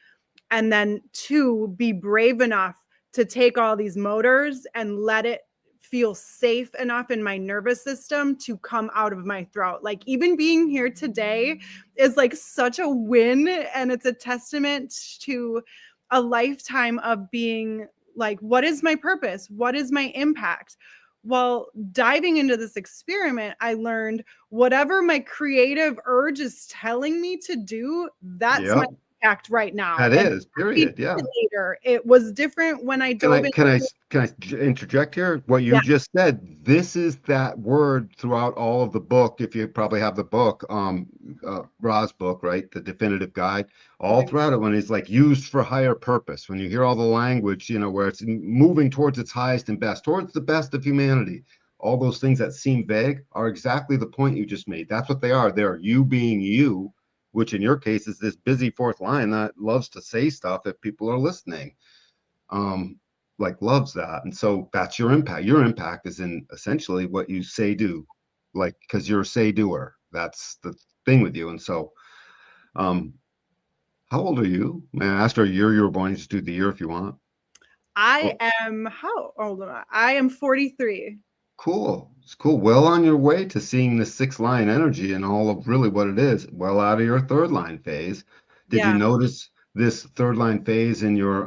and then two, be brave enough to take all these motors and let it feel safe enough in my nervous system to come out of my throat. Like, even being here today is like such a win, and it's a testament to a lifetime of being like, what is my purpose? What is my impact? Well, diving into this experiment, I learned whatever my creative urge is telling me to do, that's my yep, impact right now. that And is, period. Yeah. later, it was different when I Can dove I in. can I can interject here? What Yeah, you just said, this is that word throughout all of the book. If you probably have the book, Ra's book, right? The definitive guide, all right. throughout it, when it's like used for higher purpose, when you hear all the language, where it's moving towards its highest and best, towards the best of humanity. All those things that seem vague are exactly the point you just made. That's what they are. They're you being you, which in your case is this busy fourth line that loves to say stuff if people are listening. um, like loves that. And so that's your impact. Your impact is in essentially what you say do, like because you're a say doer. That's the thing with you. And so, um, how old are you? May I ask her a year you were born? You just do the year if you want. I Oh, am, how old am I? I am 43. cool. It's cool. Well on your way to seeing the sixth line energy and all of really what it is. Well out of your third line phase. Did you Yeah. notice this third line phase in your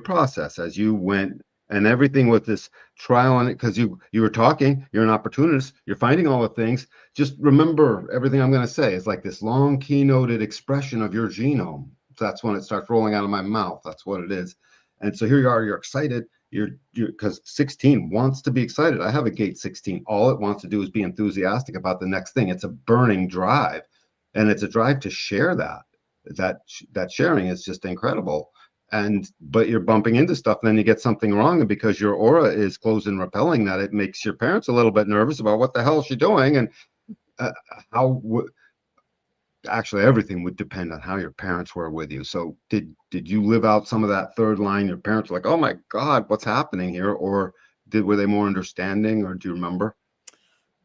process as you went and everything with this trial on it? Because you were talking, you're an opportunist, you're finding all the things. Just remember everything I'm going to say is like this long keynoted expression of your genome. That's when it starts rolling out of my mouth. That's what it is. And so here you are, you're excited. You're because 16 wants to be excited. I have a gate 16. All it wants to do is be enthusiastic about the next thing. It's a burning drive, and it's a drive to share that sharing is just incredible. And but you're bumping into stuff, and then you get something wrong, and because your aura is closed and repelling that, it makes your parents a little bit nervous about what the hell is she doing, and uh, how actually everything would depend on how your parents were with you. So did you live out some of that third line? Your parents were like, oh my God, what's happening here? Or were they more understanding, or do you remember?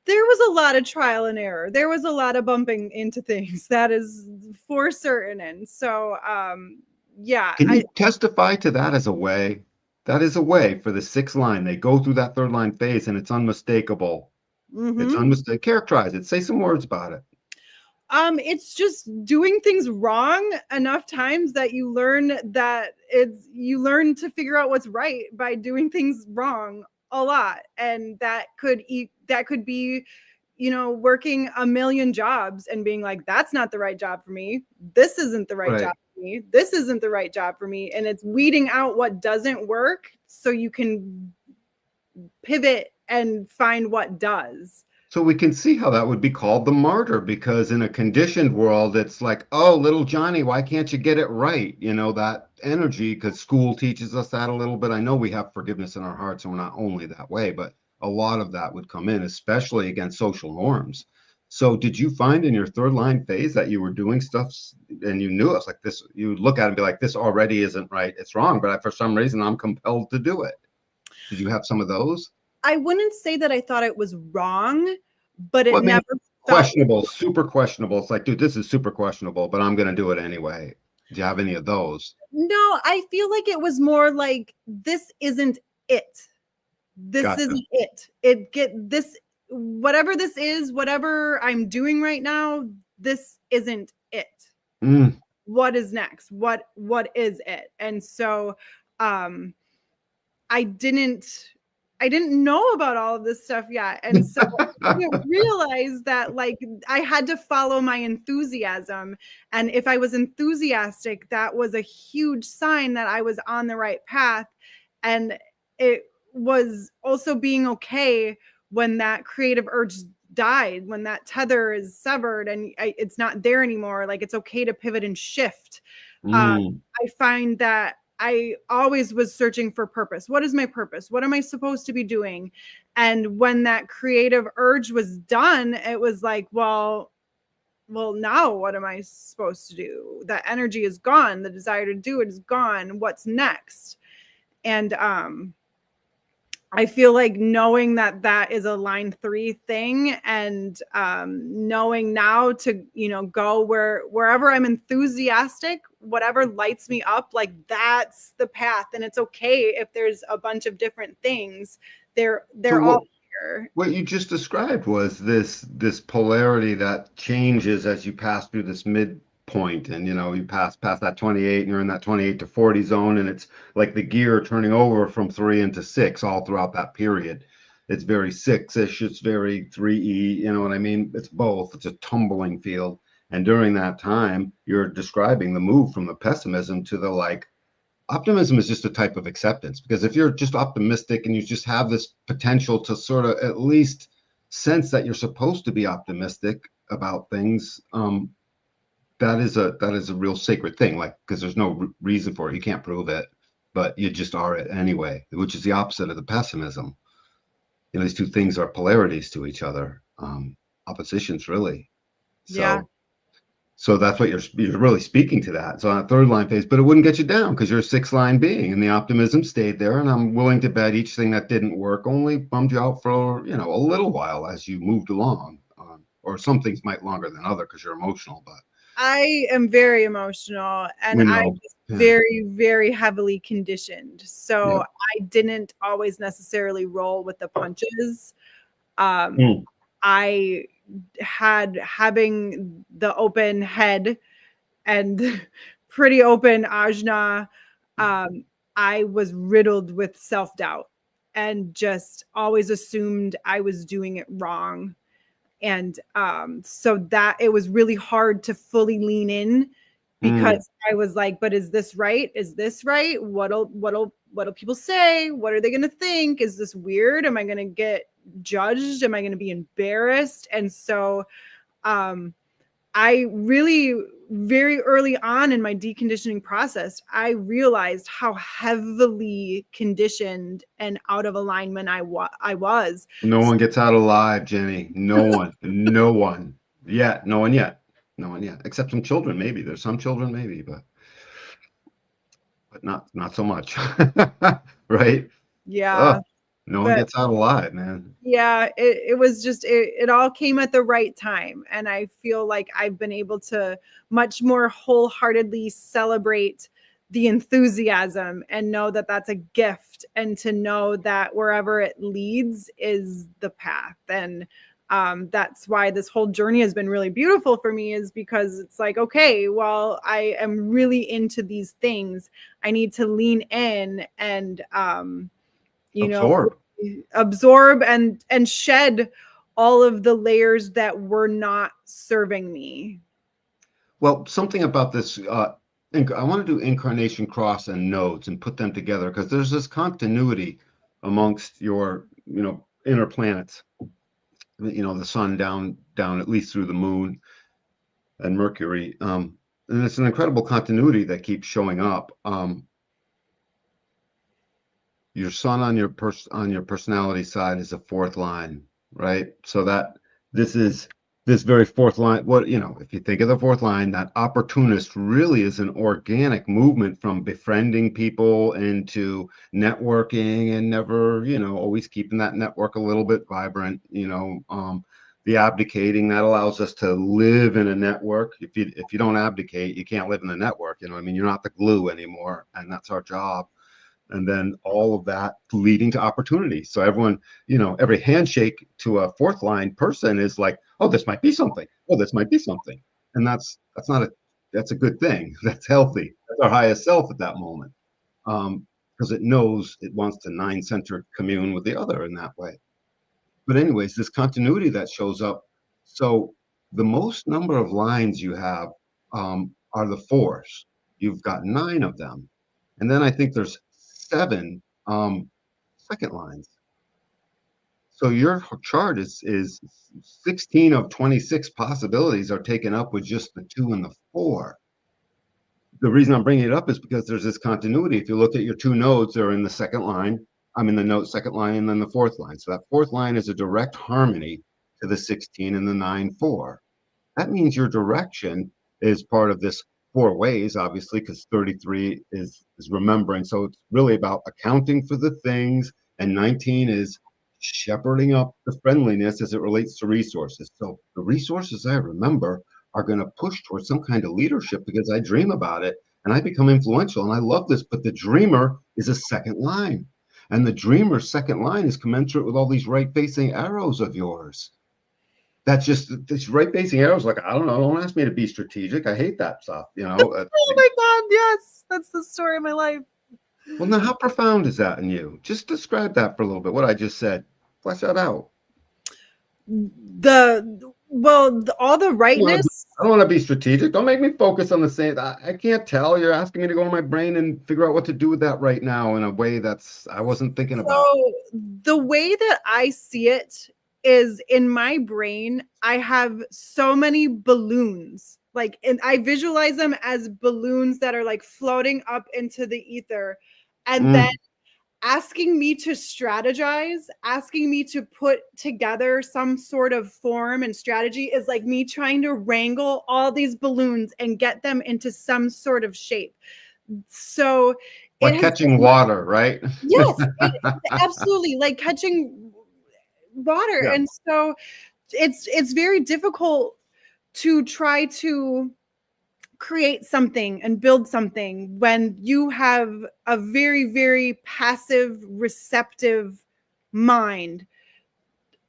There was a lot of trial and error. There was a lot of bumping into things. That is for certain. And so, yeah, Can you testify to that as a way? That is a way for the sixth line. They go through that third line phase and it's unmistakable. It's mhm. unmistakable. Characterize it. Say some words about it. It's just doing things wrong enough times that you learn to figure out what's right by doing things wrong a lot. And that could be, working a million jobs and being like, that's not the right job for me. This isn't the right Right. job for me. This isn't the right job for me. And it's weeding out what doesn't work so you can pivot and find what does. So we can see how that would be called the martyr, because in a conditioned world, it's like, oh, little Johnny, why can't you get it right? That energy, because school teaches us that a little bit. I know we have forgiveness in our hearts and we're not only that way, but a lot of that would come in, especially against social norms. So did you find in your third line phase that you were doing stuff and you knew it was like this? You would look at it and be like, this already isn't right. It's wrong, but for some reason, I'm compelled to do it. Did you have some of those? I wouldn't say that I thought it was wrong, but it Well, I mean, never felt. questionable, super questionable. It's like, dude, this is super questionable, but I'm gonna do it anyway. Do you have any of those? No, I feel like it was more like, this isn't it. This Gotcha. isn't it. It get this Whatever this is, whatever I'm doing right now, this isn't it. Mm. What is next? What is it? And so um I didn't know about all of this stuff yet. And so I didn't realize that, like, I had to follow my enthusiasm. And if I was enthusiastic, that was a huge sign that I was on the right path. And it was also being okay when that creative urge died, when that tether is severed and it's not there anymore. Like, it's okay to pivot and shift. Um, Mm. I find that I always was searching for purpose. What is my purpose? What am I supposed to be doing? And when that creative urge was done, it was like, well, now what am I supposed to do? That energy is gone. The desire to do it is gone. What's next? And I feel like knowing that that is a line 3 thing, and knowing now to, go wherever I'm enthusiastic, whatever lights me up, like that's the path. And it's okay if there's a bunch of different things. They're So all here. what you just described was this polarity that changes as you pass through this midpoint, and you pass past that 28 and you're in that 28 to 40 zone, and it's like the gear turning over from 3 into 6 all throughout that period. It's very 6-ish, it's very 3E, you know what I mean? It's both. It's a tumbling field. And during that time, you're describing the move from the pessimism to the like optimism is just a type of acceptance, because if you're just optimistic and you just have this potential to sort of at least sense that you're supposed to be optimistic about things, that is a real sacred thing, like, because there's no reason for it, you can't prove it, but you just are it anyway, which is the opposite of the pessimism. These two things are polarities to each other, oppositions really. Yeah. So that's what you're really speaking to that. So on a third line phase, but it wouldn't get you down because you're a 6 line being, and the optimism stayed there. And I'm willing to bet each thing that didn't work only bummed you out for a little while as you moved along, or some things might longer than other because you're emotional. But I am very emotional, and we I'm know, very, very heavily conditioned. So yeah. I didn't always necessarily roll with the punches. Mm. I having the open head and pretty open ajna. I was riddled with self-doubt and just always assumed I was doing it wrong. And so that it was really hard to fully lean in, because I was like, but is this right? Is this right? What'll people say? What are they going to think? Is this weird? Am I going to get judged? Am I going to be embarrassed? And so I really, very early on in my deconditioning process, I realized how heavily conditioned and out of alignment I was. No one gets out alive, Jenny. No one. No one yet. No one yet. No one yet. Except some children, maybe. There's some children, maybe, but not so much. Right? Yeah. Ugh, no one But gets out alive, man. yeah, it was just it all came at the right time, and I feel like I've been able to much more wholeheartedly celebrate the enthusiasm and know that that's a gift, and to know that wherever it leads is the path. And that's why this whole journey has been really beautiful for me, is because it's like, okay, well, I am really into these things. I need to lean in and Absorb. absorb and shed all of the layers that were not serving me. Well, something about this, I want to do incarnation cross and nodes and put them together, because there's this continuity amongst your, inner planets. The sun down at least through the moon and Mercury. And it's an incredible continuity that keeps showing up. Your sun on your personality side is a 4th line, right? So that this is this very 4th line. If you think of the 4th line, that opportunist really is an organic movement from befriending people into networking, and never, always keeping that network a little bit vibrant. The abdicating that allows us to live in a network. If you don't abdicate, you can't live in the network. You're not the glue anymore, and that's our job. And then all of that leading to opportunity. So everyone, every handshake to a 4th line person is like, oh, this might be something. Oh, this might be something. And that's a good thing. That's healthy. That's our highest self at that moment. Because it knows it wants to 9-centered commune with the other in that way. But anyways, this continuity that shows up. So the most number of lines you have are the 4s. You've got 9 of them. And then I think there's 7 second lines. So your chart is 16 of 26 possibilities are taken up with just the 2 and the 4. the reason I'm bringing it up is because there's this continuity. If you look at your two nodes, they're in the second line. I'm in the note second line and then the fourth line. So that fourth line is a direct harmony to the 16 and the 9/4. That means your direction is part of this four ways, obviously, because 33 is remembering. So it's really about accounting for the things, and 19 is shepherding up the friendliness as it relates to resources. So the resources I remember are going to push towards some kind of leadership because I dream about it and I become influential and I love this. But the dreamer is a second line. And the dreamer's second line is commensurate with all these right facing arrows of yours. That's just this right facing arrows. Like, I don't know. Don't ask me to be strategic. I hate that stuff. Oh my God, yes, that's the story of my life. Well, now, how profound is that in you? Just describe that for a little bit. What I just said. Flesh that out. All the rightness. I don't want to be strategic. Don't make me focus on the same. I can't tell. You're asking me to go in my brain and figure out what to do with that right now in a way that's I wasn't thinking about. So the way that I see it is in my brain, I have so many balloons. Like, and I visualize them as balloons that are like floating up into the ether. And then asking me to strategize, asking me to put together some sort of form and strategy is like me trying to wrangle all these balloons and get them into some sort of shape. So Like catching water, right? Yes, absolutely, like catching water. Yeah. And so it's very difficult to try to create something and build something when you have a very, very passive, receptive mind.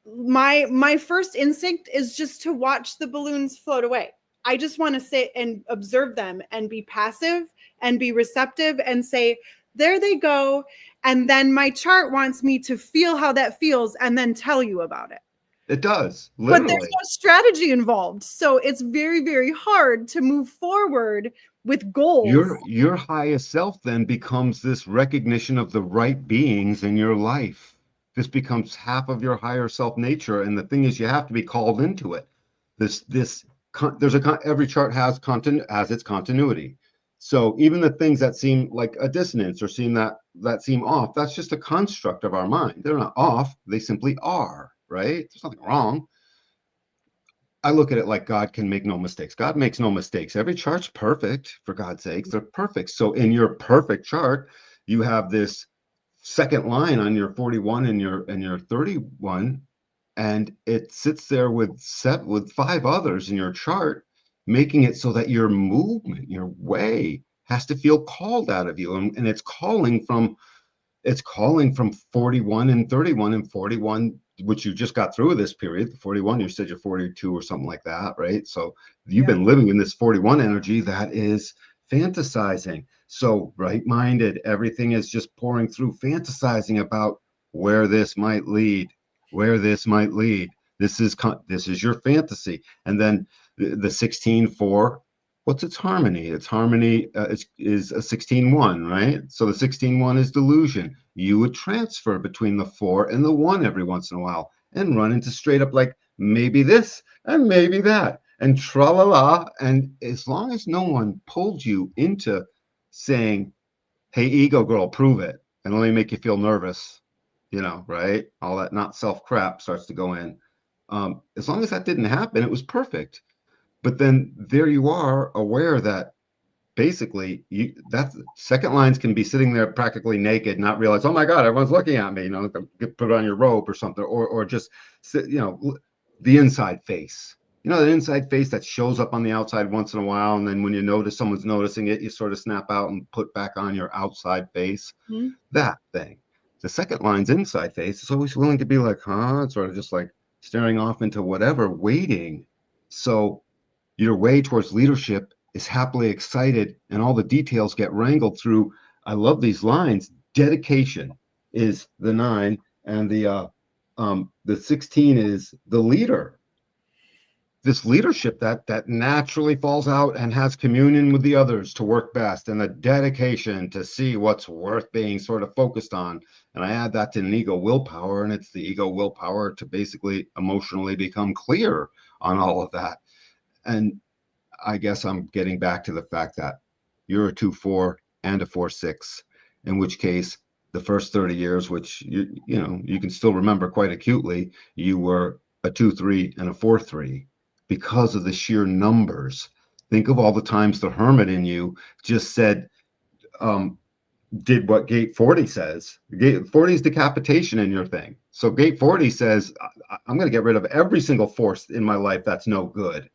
My first instinct is just to watch the balloons float away. I just want to sit and observe them and be passive and be receptive and say, there they go. And then my chart wants me to feel how that feels and then tell you about it. It does, literally. But there's no strategy involved. So it's very, very hard to move forward with goals. Your highest self then becomes this recognition of the right beings in your life. This becomes half of your higher self nature. And the thing is, you have to be called into it. Every chart has its continuity. So even the things that seem like a dissonance or that seem off, that's just a construct of our mind. They're not off, they simply are, right? There's nothing wrong. I look at it like God can make no mistakes. God makes no mistakes. Every chart's perfect, for God's sakes. They're perfect. So in your perfect chart, you have this second line on your 41 and your 31, and it sits there with 5 others in your chart, making it so that your movement, your way, has to feel called out of you. And it's calling from 41 and 31 and 41, which you just got through this period. 41, you said you're 42 or something like that, right? So you've been living in this 41 energy that is fantasizing. So right-minded, everything is just pouring through, fantasizing about where this might lead, where this might lead. This is your fantasy. And then the 16/4, what's its harmony? Its harmony is a 16/1, right? So the 16/1 is delusion. You would transfer between the 4 and the 1 every once in a while and run into straight up like maybe this and maybe that and tra-la-la. And as long as no one pulled you into saying, hey, ego girl, prove it, and let me make you feel nervous, right? All that not self crap starts to go in. As long as that didn't happen, it was perfect. But then there you are, aware that basically that second lines can be sitting there practically naked, not realize, oh my God, everyone's looking at me, put on your robe or something, or just sit, the inside face. The inside face that shows up on the outside once in a while, and then when you notice someone's noticing it, you sort of snap out and put back on your outside face. Mm-hmm. That thing. The second line's inside face is always willing to be like, huh? It's sort of just like staring off into whatever, waiting. So your way towards leadership is happily excited, and all the details get wrangled through. I love these lines. Dedication is the 9, and the 16 is the leader. This leadership that naturally falls out and has communion with the others to work best, and the dedication to see what's worth being sort of focused on. And I add that to an ego willpower, and it's the ego willpower to basically emotionally become clear on all of that. And I guess I'm getting back to the fact that you're a 2-4 and a 4-6, in which case the first 30 years, which you can still remember quite acutely, you were a 2-3 and a 4-3 because of the sheer numbers. Think of all the times the hermit in you just said, did what gate 40 says. Gate 40 is decapitation in your thing. So gate 40 says, I'm going to get rid of every single force in my life that's no good.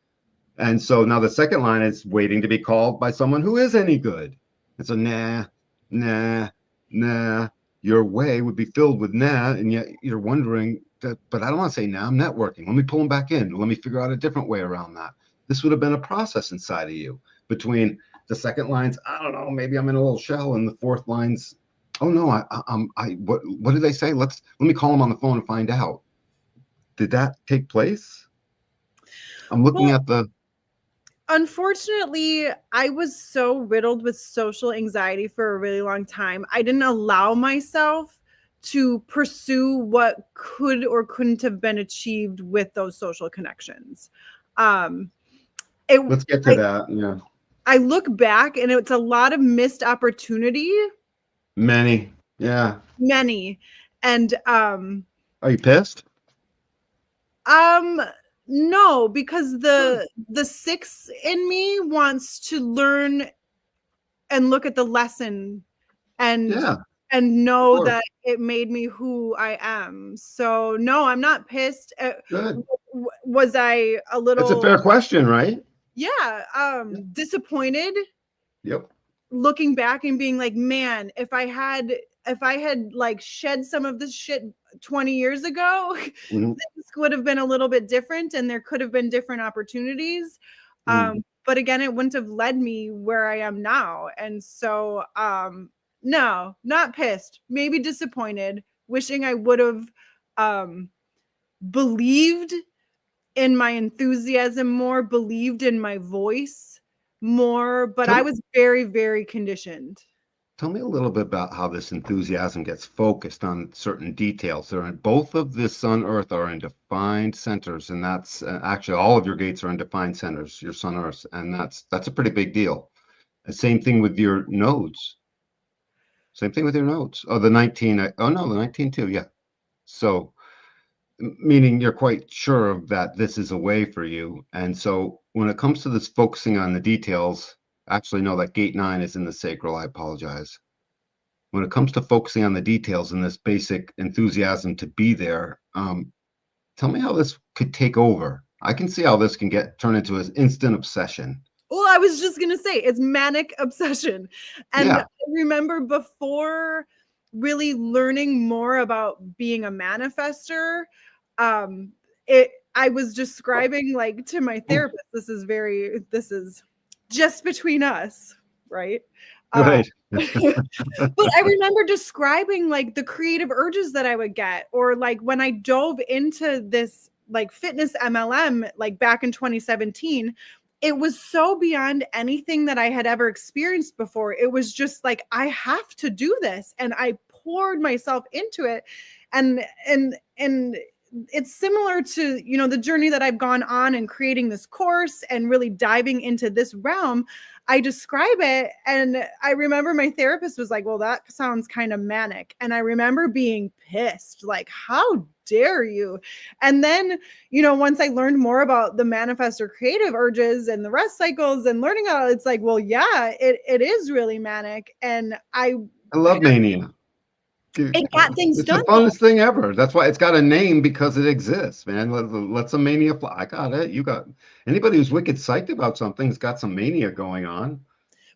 And so now the second line is waiting to be called by someone who is any good. And so nah, nah, nah. Your way would be filled with nah, and yet you're wondering, but I don't want to say nah, I'm networking. Let me pull them back in. Let me figure out a different way around that. This would have been a process inside of you between the second line's, I don't know, maybe I'm in a little shell, and the fourth line's, oh no, what did they say? Let me call them on the phone and find out. Did that take place? I'm looking Well, at the unfortunately, I was so riddled with social anxiety for a really long time. I didn't allow myself to pursue what could or couldn't have been achieved with those social connections. Um, it, Let's get to that. Yeah. I look back and it's a lot of missed opportunity, Many. Yeah. many. And Are you pissed? um no, because the 6 in me wants to learn and look at the lesson and Yeah. know Sure. that it made me who I am. So no, I'm not pissed. Good. Was I a It's a little, fair question, right? yeah, disappointed Yep. looking back and being like, man, if I had like shed some of this shit 20 years ago, Mhm. things would have been a little bit different and there could have been different opportunities. Mhm. But again, it wouldn't have led me where I am now. And so no, not pissed, maybe disappointed, wishing I would have um believed in my enthusiasm more, believed in my voice more, but I Tell, was very, very conditioned. tell me a little bit about how this enthusiasm gets focused on certain details. They're in both of the sun earth are in defined centers, and that's actually all of your gates are in defined centers, your sun earth, and that's a pretty big deal. The same thing with your nodes. Same thing with your nodes. Oh, the 19. Oh no, the 19 too. Yeah. So meaning you're quite sure of that this is a way for you. And so when it comes to this focusing on the details, actually, no, that gate 9 is in the sacral. I apologize. When it comes to focusing on the details and this basic enthusiasm to be there, tell me how this could take over. I can see how this can turn into an instant obsession. Well, I was just gonna say it's manic obsession. And I Yeah, remember before really learning more about being a manifester, it I was describing like to my therapist, this is just between us, right? Uh, right. but I remember describing like the creative urges that I would get, or like when I dove into this like fitness MLM, like back in 2017, it was so beyond anything that I had ever experienced before. It was just like, I have to do this. And I poured myself into it. And it's similar to, the journey that I've gone on in creating this course and really diving into this realm. I describe it, and I remember my therapist was like, well, that sounds kind of manic. And I remember being pissed, like, how dare you? And then, once I learned more about the manifest or creative urges and the rest cycles and learning how it's like, well, yeah, it is really manic. And I love mania. it got things It's the done. funnest thing ever. That's why it's got a name because it exists, man. Let some mania fly. I got it. You got anybody who's wicked psyched about something's got some mania going on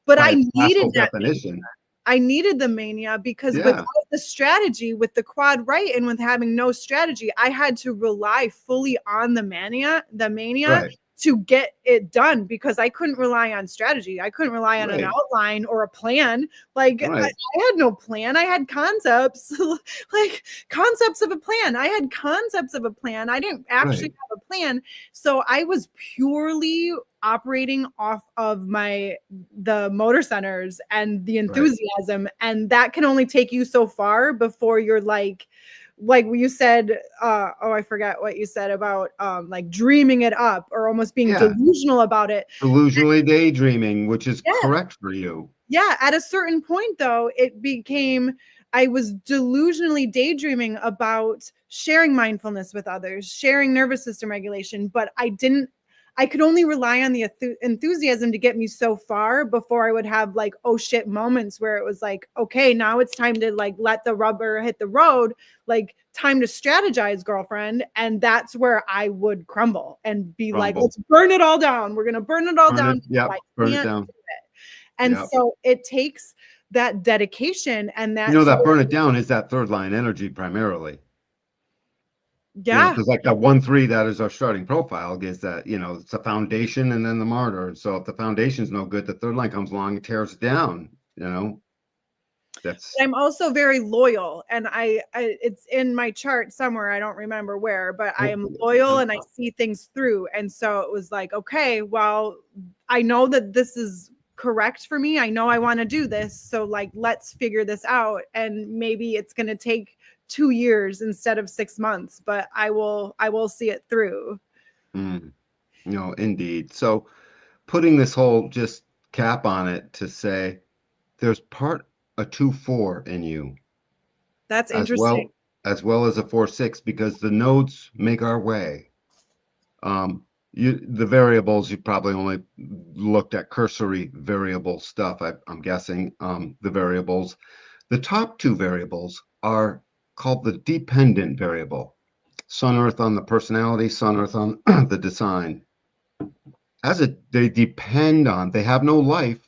But by I its needed classical that. definition. I needed the mania because Yeah, without the strategy, with the quad right and with having no strategy, I had to rely fully on the mania right, to get it done because I couldn't rely on strategy. I couldn't rely on an right, outline or a plan. Like right, I had no plan. I had concepts, like concepts of a plan. I had concepts of a plan. I didn't actually right, have a plan. So I was purely operating off of the motor centers and the right. enthusiasm, and that can only take you so far before you're like, like you said, I forget what you said about like dreaming it up or almost being Yeah, delusional about it. delusionally daydreaming, which is Yeah. correct for you. Yeah, at a certain point though, it became I was delusionally daydreaming about sharing mindfulness with others, sharing nervous system regulation, but I could only rely on the enthusiasm to get me so far before I would have like oh shit moments where it was like, okay, now it's time to like let the rubber hit the road, like time to strategize, girlfriend. And that's where I would crumble and be like, Crumble. let's burn it all down. We're going to burn it all Burn it. down. Yep. I Burn it can't down. do it. And Yep. so it takes that dedication and You know, that that sort of, burn it down is that third line energy primarily. You know, yeah, because like that 1-3, that is our starting profile, is that, you know, it's a foundation and then the martyr. So if the foundation's no good, the third line comes along and tears it down, you know. That's I'm also very loyal, and it's in my chart somewhere. I don't remember where, but I am loyal and I see things through. And so it was like, okay, well, I know that this is correct for me. I know I want to do this. So like, let's figure this out. And maybe it's going to take 2 years instead of 6 months, but I will see it through. no, indeed. So putting this whole just cap on it to say there's part a 2-4 in you That's as interesting. well as a 4-6, because the nodes make our way. The variables, you probably only looked at cursory variable stuff. I'm guessing the variables. The top two variables are called the dependent variable. Sun Earth on the personality, Sun Earth on the design. They depend on, they have no life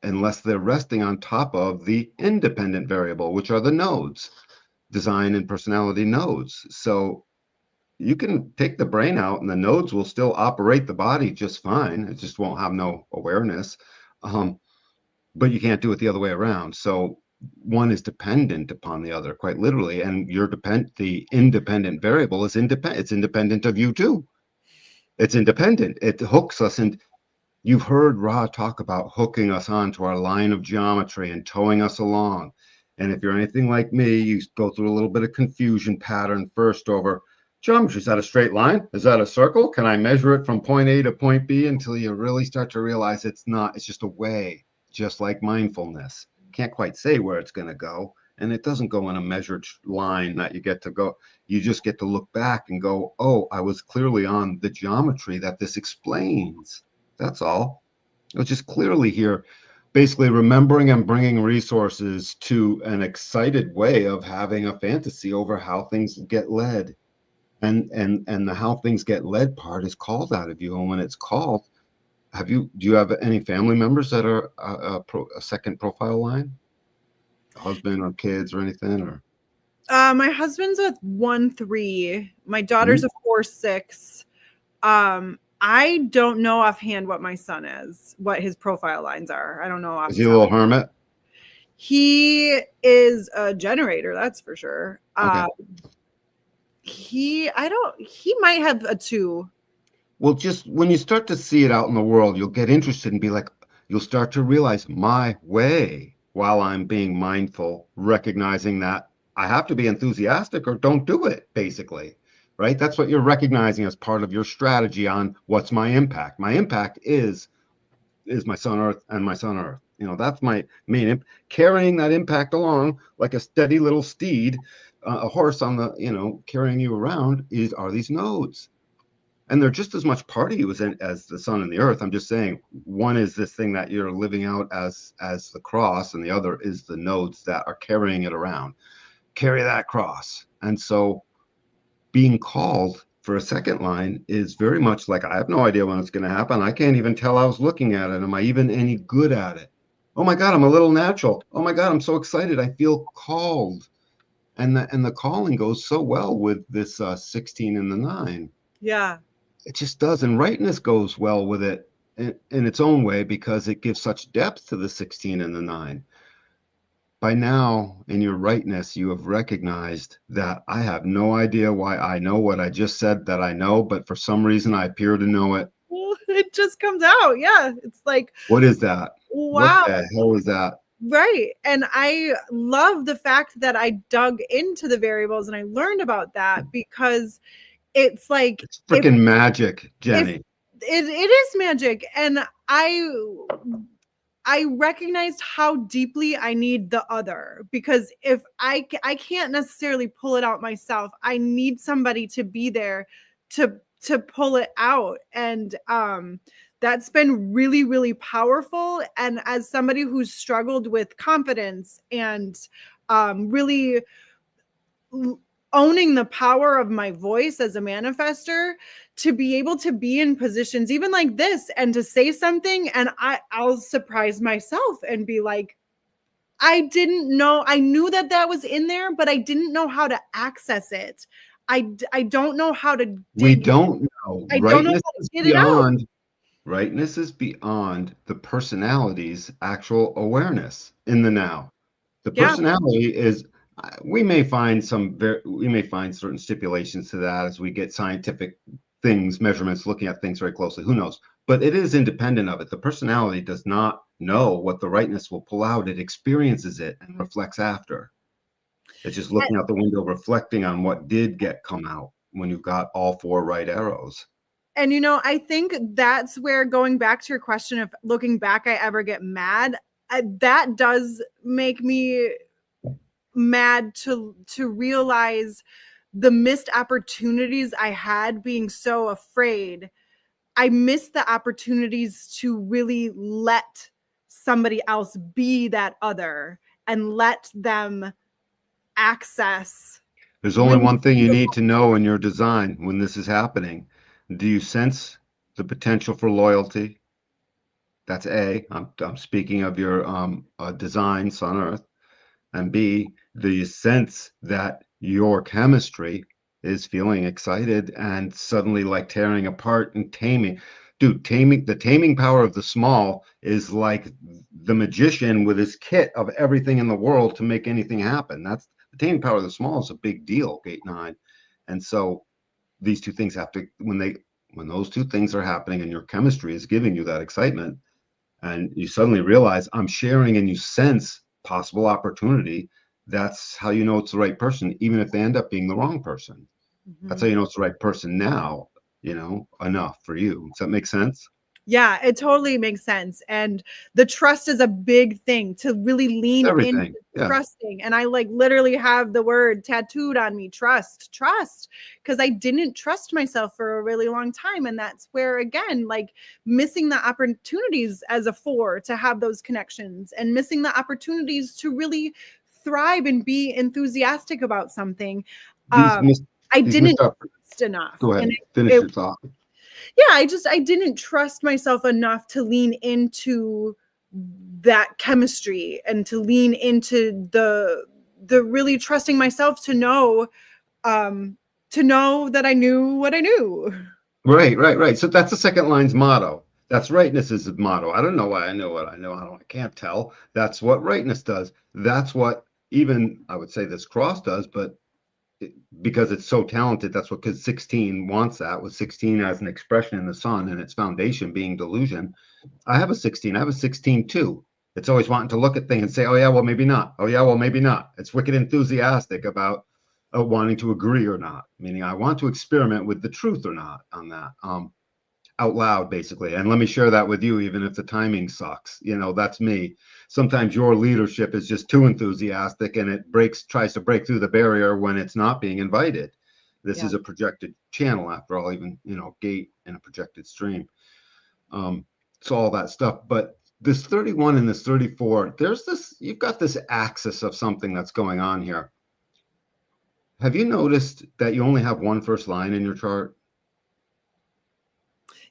unless they're resting on top of the independent variable, which are the nodes, design and personality nodes. So you can take the brain out and the nodes will still operate the body just fine. It just won't have no awareness. But you can't do it the other way around. So one is dependent upon the other, quite literally. And the independent variable is independent. It's independent of you too. It's independent. It hooks us. And you've heard Ra talk about hooking us onto our line of geometry and towing us along. And if you're anything like me, you go through a little bit of confusion pattern first over geometry. Is that a straight line? Is that a circle? Can I measure it from point A to point B? Until you really start to realize it's not. It's just a way, just like mindfulness. Can't quite say where it's going to go. And it doesn't go in a measured line that you get to go. You just get to look back and go, oh, I was clearly on the geometry that this explains. That's all. It was just clearly here, basically remembering and bringing resources to an excited way of having a fantasy over how things get led. And the how things get led part is called out of you. And when it's called, do you have any family members that are a second profile line? Husband or kids or anything? Or My husband's a 1-3. My daughter's a 4-6. I don't know offhand what my son is, what his profile lines are. I don't know. Is he a little hermit? He is a generator, that's for sure. Okay. He might have a 2. Well, just when you start to see it out in the world, you'll get interested and be like, you'll start to realize my way while I'm being mindful, recognizing that I have to be enthusiastic or don't do it, basically, right? That's what you're recognizing as part of your strategy on what's my impact. My impact is my Sun Earth and my Sun Earth. You know, that's my main carrying that impact along like a steady little steed, a horse on the, you know, carrying you around are these nodes. And they're just as much part of you as the sun and the earth. I'm just saying one is this thing that you're living out as the cross, and the other is the nodes that are carrying it around. Carry that cross. And so being called for a second line is very much like, I have no idea when it's going to happen. I can't even tell I was looking at it. Am I even any good at it? Oh my God, I'm a little natural. Oh my God, I'm so excited. I feel called. And the calling goes so well with this 16 and the 9. Yeah. It just does. And rightness goes well with it in its own way, because it gives such depth to the 16 and the 9. By now, in your rightness, you have recognized that I have no idea why I know what I just said that I know, but for some reason I appear to know it. Well, it just comes out. Yeah. It's like, What is that? wow. What the hell is that? Right. And I love the fact that I dug into the variables and I learned about that, because it's like, It's if freaking magic, if Jenny. it is magic, and I recognized how deeply I need the other, because if I can't necessarily pull it out myself. I need somebody to be there to pull it out. And that's been really, really powerful. And as somebody who's struggled with confidence and really owning the power of my voice as a manifester, to be able to be in positions even like this and to say something, and I'll surprise myself and be like, I didn't know. I knew that that was in there, but I didn't know how to access it. I don't know how to We dig. don't know. I don't know Rightness how to is get it out. beyond Rightness is beyond the personality's actual awareness in the now. The Yeah. personality is, we may find certain stipulations to that as we get scientific things, measurements, looking at things very closely. Who knows? But it is independent of it. The personality does not know what the rightness will pull out. It experiences it and reflects after. It's just looking out the window, reflecting on what did get come out when you've got all four right arrows. And I think that's where, going back to your question, if looking back I ever get mad, that does make me mad to realize the missed opportunities I had being so afraid. I missed the opportunities to really let somebody else be that other and let them access. There's only one thing you need to know in your design when this is happening. Do you sense the potential for loyalty? That's A. I'm speaking of your designs on Earth. And B, do you sense that your chemistry is feeling excited and suddenly like tearing apart and taming? Dude, the taming power of the small is like the magician with his kit of everything in the world to make anything happen. That's the taming power of the small is a big deal, gate 9. And so these two things have to, when those two things are happening and your chemistry is giving you that excitement, and you suddenly realize I'm sharing and you sense possible opportunity, that's how you know it's the right person, even if they end up being the wrong person. That's how you know it's the right person now, enough for you. Does that make sense? Yeah, it totally makes sense. And the trust is a big thing, to really lean into Everything. Yeah. trusting. And I like literally have the word tattooed on me, trust, because I didn't trust myself for a really long time. And that's where, again, like missing the opportunities as a 4 to have those connections, and missing the opportunities to really thrive and be enthusiastic about something. These missed, I these didn't missed up. trust enough. Go ahead. And Finish your thought. yeah, I didn't trust myself enough to lean into that chemistry, and to lean into the really trusting myself to know that I knew what I knew. Right. So that's the second line's motto. That's rightness is the motto. I don't know why I know what I know. I can't tell. That's what rightness does. That's what even I would say this cross does, but because it's so talented, that's what, because 16 wants that, with 16 as an expression in the sun and its foundation being delusion. I have a 16 too. It's always wanting to look at things and say, oh yeah, well maybe not. Oh yeah, well maybe not. It's wicked enthusiastic about wanting to agree or not, meaning I want to experiment with the truth or not on that. Out loud, basically. And let me share that with you, even if the timing sucks. That's me. Sometimes your leadership is just too enthusiastic and it tries to break through the barrier when it's not being invited. This is a projected channel, after all, even, gate in a projected stream. So all that stuff. But this 31 and this 34, you've got this axis of something that's going on here. Have you noticed that you only have one first line in your chart?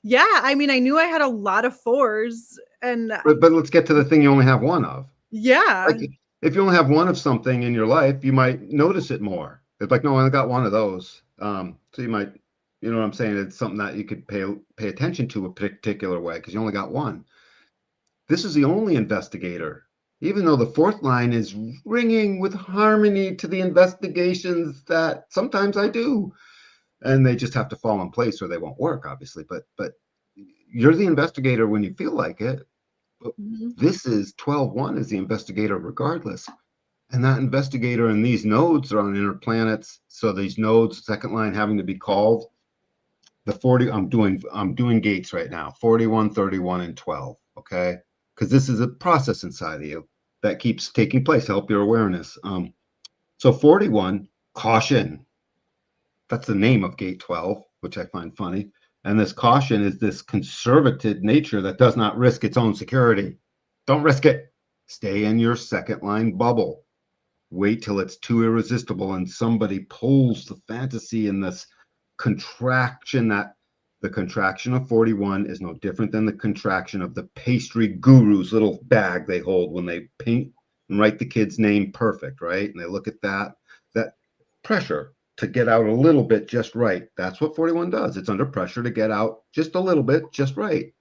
Yeah, I mean, I knew I had a lot of 4s, and But let's get to the thing you only have one of. yeah. Like if you only have one of something in your life, you might notice it more. It's like, no, I only got one of those. So you might, you know what I'm saying? It's something that you could pay attention to a particular way because you only got one. This is the only investigator, even though the fourth line is ringing with harmony to the investigations that sometimes I do. And they just have to fall in place or they won't work, obviously. But you're the investigator when you feel like it. But Mhm. this is 12-1 is the investigator regardless. And that investigator and these nodes are on inner planets. So these nodes, second line having to be called. The 40, I'm doing gates right now, 41, 31, and 12. Okay. Because this is a process inside of you that keeps taking place. Help your awareness. So 41, caution. That's the name of gate 12, which I find funny. And this caution is this conservative nature that does not risk its own security. Don't risk it. Stay in your second line bubble. Wait till it's too irresistible and somebody pulls the fantasy in this contraction. That the contraction of 41 is no different than the contraction of the pastry guru's little bag they hold when they paint and write the kid's name perfect, right? And they look at that pressure to get out a little bit just right. That's what 41 does. It's under pressure to get out just a little bit just right.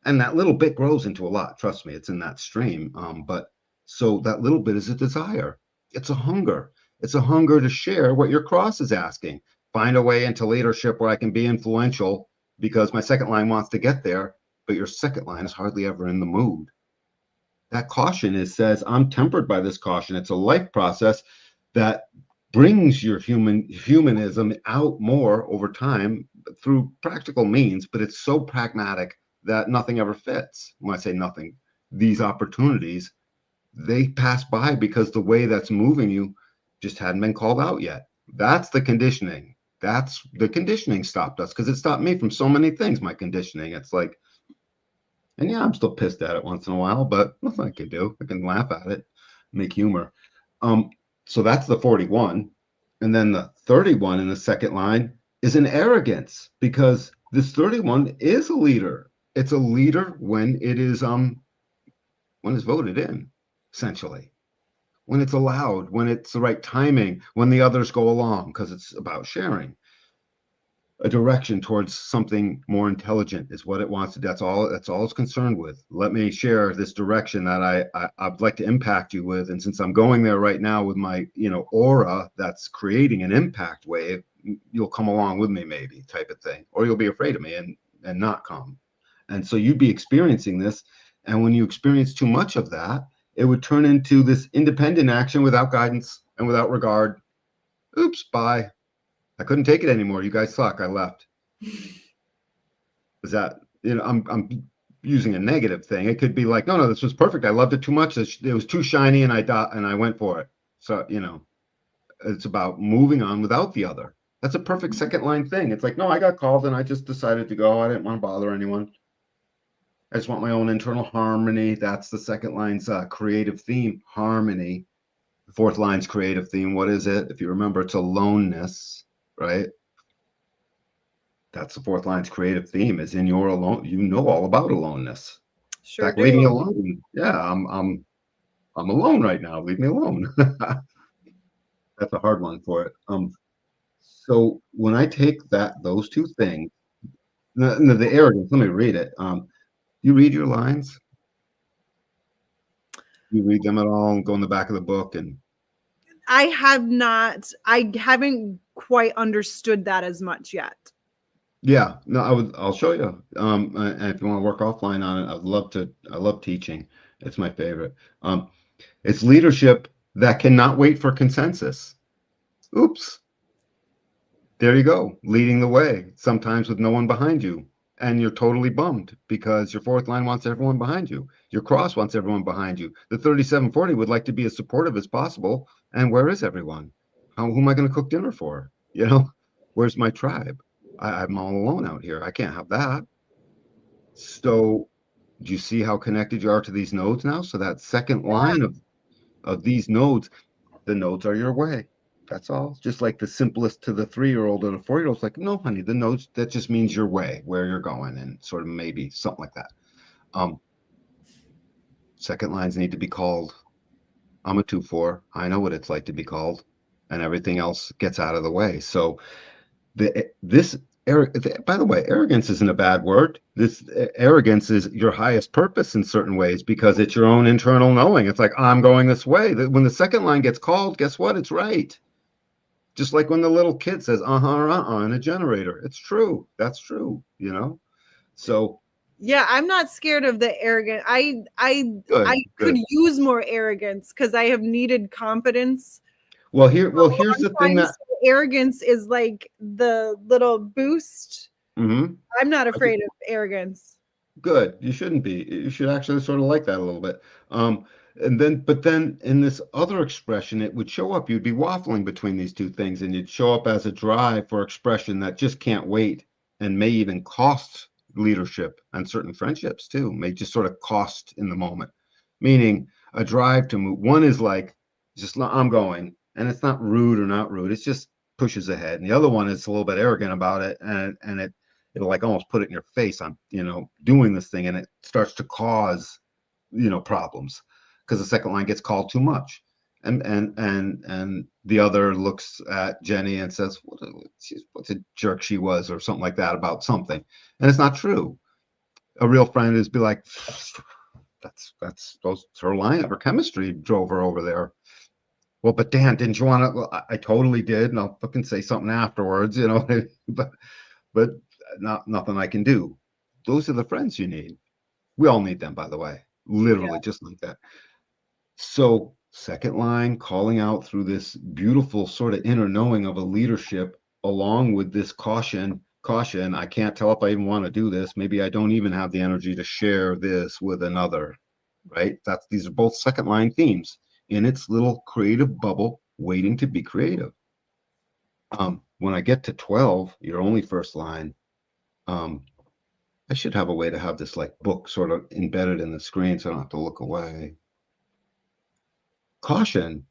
And that little bit grows into a lot. Trust me, it's in that stream. But so that little bit is a desire. It's a hunger. It's a hunger to share what your cross is asking. Find a way into leadership where I can be influential because my second line wants to get there, but your second line is hardly ever in the mood. That caution says, I'm tempered by this caution. It's a life process that brings your humanism out more over time through practical means, but it's so pragmatic that nothing ever fits. When I say nothing, these opportunities, they pass by because the way that's moving you just hadn't been called out yet. That's the conditioning. That's the conditioning stopped us because it stopped me from so many things. My conditioning, it's like, and yeah, I'm still pissed at it once in a while, but nothing I can do. I can laugh at it, make humor. Um, so that's the 41. And then the 31 in the second line is an arrogance because this 31 is a leader. It's a leader when it's voted in, essentially. When it's allowed, when it's the right timing, when the others go along, because it's about sharing a direction towards something more intelligent is what it wants to. That's all it's concerned with. Let me share this direction that I'd like to impact you with. And since I'm going there right now with my aura that's creating an impact wave, you'll come along with me, maybe, type of thing, or you'll be afraid of me and not come. And so you'd be experiencing this, and when you experience too much of that, it would turn into this independent action without guidance and without regard. Oops, bye. I couldn't take it anymore. You guys suck. I left. Is that, I'm using a negative thing. It could be like, no, this was perfect. I loved it too much. It was too shiny and I went for it. So, it's about moving on without the other. That's a perfect second line thing. It's like, no, I got called and I just decided to go. I didn't want to bother anyone. I just want my own internal harmony. That's the second line's creative theme, harmony. The fourth line's creative theme. What is it? If you remember, it's aloneness, right? That's the fourth line's creative theme is in your alone. You know all about aloneness. In Sure fact, leave me do. alone. Yeah, I'm alone right now. Leave me alone. That's a hard one for it. So when I take those two things, the arrogance, let me read it. You read your lines? You read them at all and go in the back of the book and I have not. I haven't quite understood that as much yet. yeah, no, I'll show you. And if you want to work offline on it, I love teaching. It's my favorite. It's leadership that cannot wait for consensus. Oops. There you go, leading the way, sometimes with no one behind you. And you're totally bummed because your fourth line wants everyone behind you. Your cross wants everyone behind you. The 3740 would like to be as supportive as possible. And where is everyone? Who am I going to cook dinner for? Where's my tribe? I'm all alone out here. I can't have that. So do you see how connected you are to these nodes now? So that second line of these nodes, the nodes are your way. That's all. Just like the simplest to the 3-year-old and a 4-year-old, it's like, no, honey, the nodes, that just means your way, where you're going, and sort of maybe something like that. Second lines need to be called. I'm a 2-4. I know what it's like to be called, and everything else gets out of the way. So by the way, arrogance isn't a bad word. This arrogance is your highest purpose in certain ways because it's your own internal knowing. It's like, I'm going this way. When the second line gets called, guess what? It's right. Just like when the little kid says, or in a generator. It's true. That's true, So Yeah, I'm not scared of the arrogant. I Good, could good. use more arrogance because I have needed confidence. Well, here's the thing that. Sometimes arrogance is like the little boost. Mhm. I'm not afraid of arrogance. Good. You shouldn't be. You should actually sort of like that a little bit. Um, but then in this other expression, it would show up. You'd be waffling between these two things, and you'd show up as a drive for expression that just can't wait and may even cost leadership and certain friendships too, may just sort of cost in the moment. Meaning a drive to move. One is like, just I'm going, and it's not rude or not rude. It's just pushes ahead. And the other one is a little bit arrogant about it, and it'll like almost put it in your face. I'm, doing this thing, and it starts to cause, problems because the second line gets called too much. And the other looks at Jenny and says, what's a jerk she was, or something like that about something. And it's not true. A real friend is be like, that's her line, her chemistry drove her over there. Well, but Dan, didn't you want to? Well, I totally did, and I'll fucking say something afterwards, but nothing I can do. Those are the friends you need. We all need them, by the way, Yeah. literally just like that. So, second line, calling out through this beautiful sort of inner knowing of a leadership, along with this caution. I can't tell if I even want to do this. Maybe I don't even have the energy to share this with another, right? These are both second line themes in its little creative bubble, waiting to be creative. When I get to 12, your only first line, um, I should have a way to have this like book sort of embedded in the screen so I don't have to look away. Caution.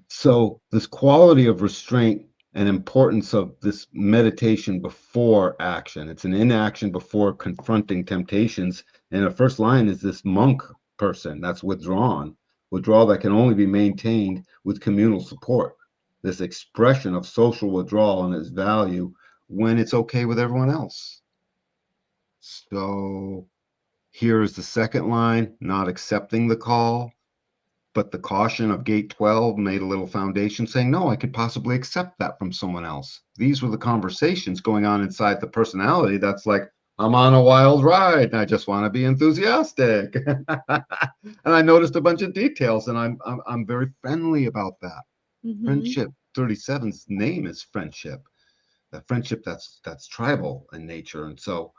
So this quality of restraint and importance of this meditation before action. It's an inaction before confronting temptations. And the first line is this monk person that's withdrawn. Withdrawal that can only be maintained with communal support. This expression of social withdrawal and its value when it's okay with everyone else. So here is the second line, not accepting the call, but the caution of gate 12 made a little foundation saying, no, I could possibly accept that from someone else. These were the conversations going on inside the personality that's like, I'm on a wild ride and I just want to be enthusiastic. And I noticed a bunch of details, and I'm very friendly about that. Mm-hmm. Friendship 37's name is friendship. That friendship that's tribal in nature. And so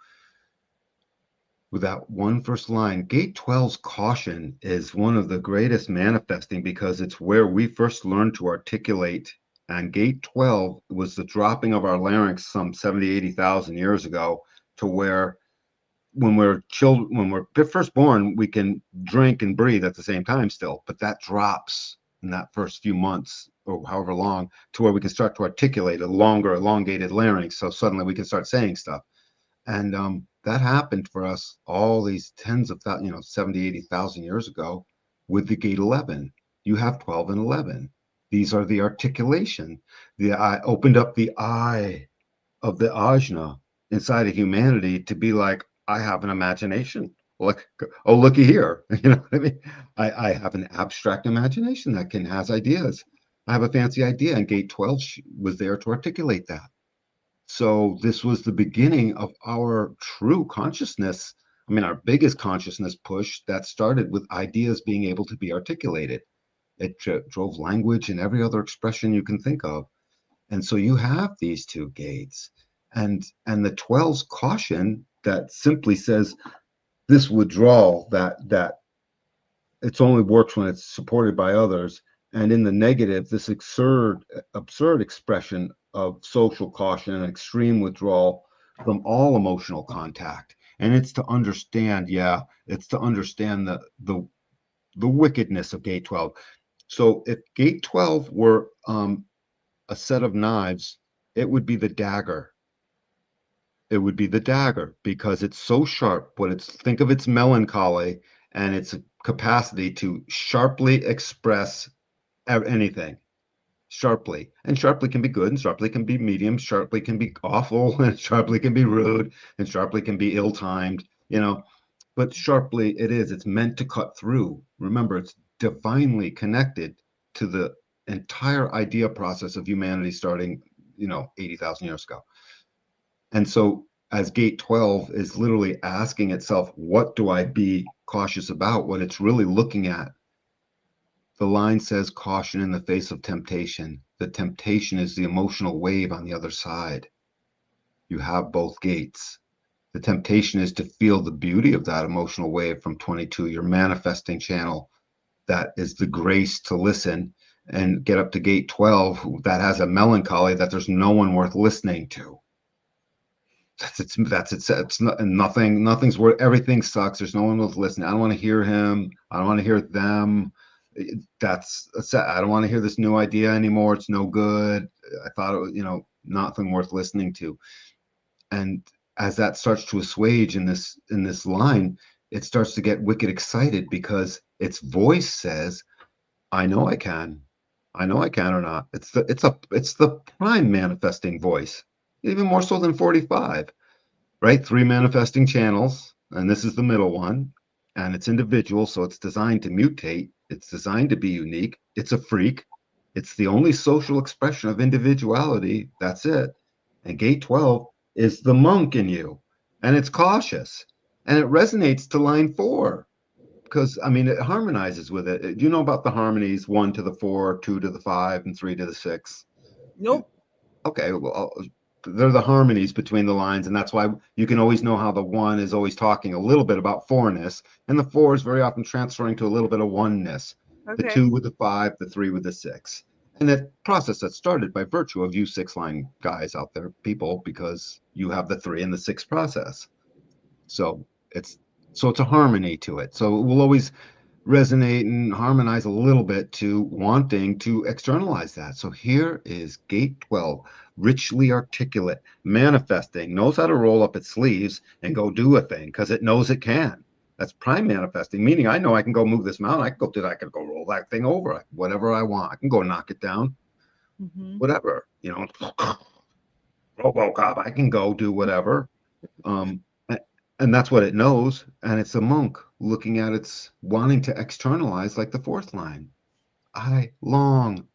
with that one first line, gate 12's caution is one of the greatest manifesting because it's where we first learned to articulate. And gate 12 was the dropping of our larynx some 70, 80,000 years ago, to where when we're children, when we're first born, we can drink and breathe at the same time still, but that drops in that first few months or however long to where we can start to articulate a longer, elongated larynx. So suddenly we can start saying stuff. And that happened for us all these tens of thousands, 70, 80,000 years ago with the gate 11. You have 12 and 11. These are the articulation. The I opened up the eye of the ajna inside of humanity to be like, I have an imagination. Like, oh, looky here. You know what I mean? I have an abstract imagination that has ideas. I have a fancy idea, and gate 12 was there to articulate that. So this was the beginning of our true consciousness. I mean, our biggest consciousness push that started with ideas being able to be articulated. It drove language and every other expression you can think of. And so you have these two gates. And the 12's caution that simply says this withdrawal, that it's only works when it's supported by others. And in the negative, this absurd expression of social caution and extreme withdrawal from all emotional contact. And it's to understand, it's to understand the wickedness of gate 12. So if gate 12 were a set of knives, it would be the dagger. It would be the dagger because it's so sharp. Think of its melancholy and its capacity to sharply express anything sharply. And sharply can be good, and sharply can be medium, sharply can be awful, and sharply can be rude, and sharply can be ill-timed. But sharply it's meant to cut through. Remember, it's divinely connected to the entire idea process of humanity starting, 80,000 years ago. And so as gate 12 is literally asking itself, what do I be cautious about? What it's really looking at. The line says caution in the face of temptation. The temptation is the emotional wave on the other side. You have both gates. The temptation is to feel the beauty of that emotional wave from 22, your manifesting channel. That is the grace to listen and get up to gate 12 that has a melancholy that there's no one worth listening to. It's not, and nothing's worth, everything sucks. There's no one worth listening. I don't want to hear him. I don't want to hear them. That's I don't want to hear this new idea anymore. It's no good. I thought it was, nothing worth listening to. And as that starts to assuage in this line, it starts to get wicked excited because its voice says, I know I can. I know I can or not. It's the prime manifesting voice, even more so than 45, right? 3 manifesting channels, and this is the middle one, and it's individual, so it's designed to mutate. It's designed to be unique. It's a freak. It's the only social expression of individuality. That's it. And gate 12 is the monk in you, and it's cautious, and it resonates to line 4 because I mean it harmonizes with it. Do you know about the harmonies 1 to the 4, 2 to the 5, and 3 to the 6? Nope. Okay, well, they're the harmonies between the lines, and that's why you can always know how the 1 is always talking a little bit about 4-ness, and the 4 is very often transferring to a little bit of 1-ness. The 2 with the 5, the 3 with the 6. And that process that started by virtue of you 6-line guys out there, people, because you have the 3 and the 6 process. So it's a harmony to it. So it will always resonate and harmonize a little bit to wanting to externalize that. So here is gate 12, richly articulate, manifesting, knows how to roll up its sleeves and go do a thing because it knows it can. That's prime manifesting, meaning I know I can go move this mountain. I can go roll that thing over, whatever I want. I can go knock it down, whatever, RoboCop, I can go do whatever. And that's what it knows. And it's a monk looking at its wanting to externalize like the 4th line. I long,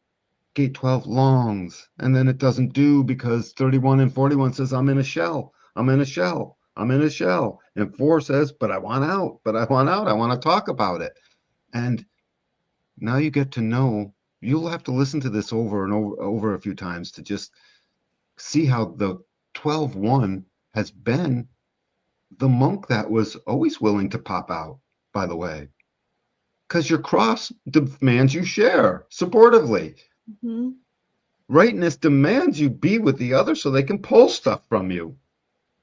gate 12 longs. And then it doesn't do because 31 and 41 says, I'm in a shell. I'm in a shell. I'm in a shell. And 4 says, but I want out. But I want out. I want to talk about it. And now you get to know, you'll have to listen to this over and over a few times to just see how the 12-1 has been the monk that was always willing to pop out, by the way, because your cross demands you share supportively. Rightness demands you be with the other so they can pull stuff from you.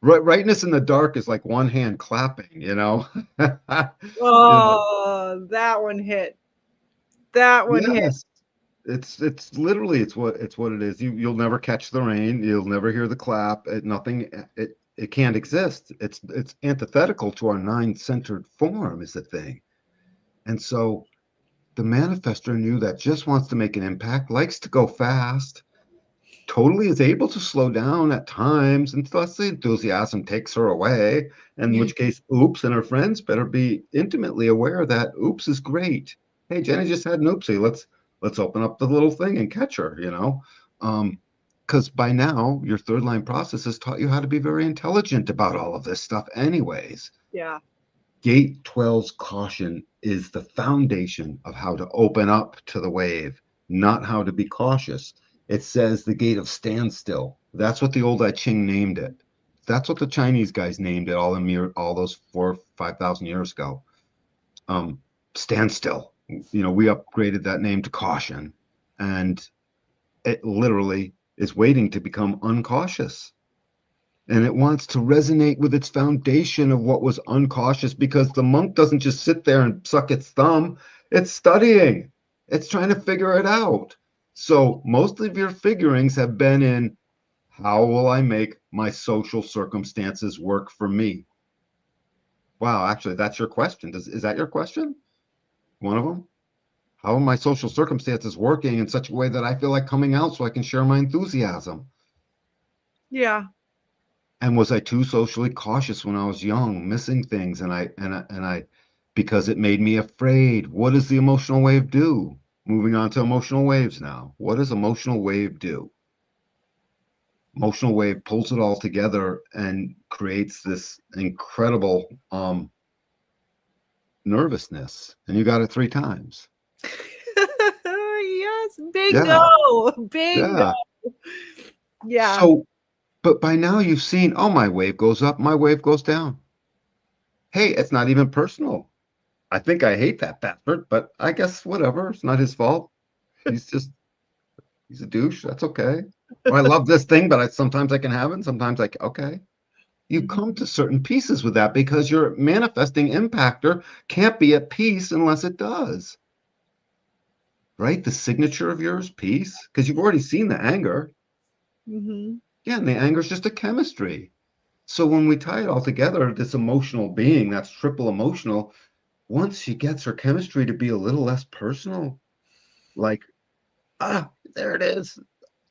Rightness in the dark is like one hand clapping, Oh, that one hit. That one hit. It's literally it's what it is. You'll never catch the rain. You'll never hear the clap. It can't exist. It's antithetical to our 9-centered form is the thing. And so the manifestor knew that just wants to make an impact, likes to go fast, totally is able to slow down at times, unless the enthusiasm takes her away, in which case, oops, and her friends better be intimately aware that oops is great. Hey, Jenny just had an oopsie. Let's open up the little thing and catch her, because by now your 3rd line process has taught you how to be very intelligent about all of this stuff anyways. Yeah. Gate 12's caution is the foundation of how to open up to the wave, not how to be cautious. It says the gate of standstill. That's what the old I Ching named it. That's what the Chinese guys named it all those 4,000 or 5,000 years ago. Standstill. We upgraded that name to caution, and it literally is waiting to become uncautious. And it wants to resonate with its foundation of what was uncautious, because the monk doesn't just sit there and suck its thumb. It's studying. It's trying to figure it out. So most of your figurings have been in, how will I make my social circumstances work for me? Wow, actually, that's your question. Is that your question? One of them? How are my social circumstances working in such a way that I feel like coming out so I can share my enthusiasm? Yeah. And was I too socially cautious when I was young, missing things, and I because it made me afraid. What does the emotional wave do? Moving on to emotional waves now. What does emotional wave do? emotional wave pulls it all together and creates this incredible nervousness. And you got it 3 times. Yes, Yeah. bingo, bingo. Yeah. Yeah. So, but by now you've seen, oh, my wave goes up, my wave goes down. Hey, it's not even personal. I think I hate that bastard, but I guess whatever. It's not his fault. He's just, he's a douche. That's okay. Or I love this thing, but sometimes I can have it. And sometimes okay. You Mhm. come to certain pieces with that because your manifesting impactor can't be at peace unless it does. Right? The signature of yours, peace, because you've already seen the anger. Mhm. Yeah, and the anger is just a chemistry. So when we tie it all together, this emotional being that's triple emotional, once she gets her chemistry to be a little less personal, like, there it is.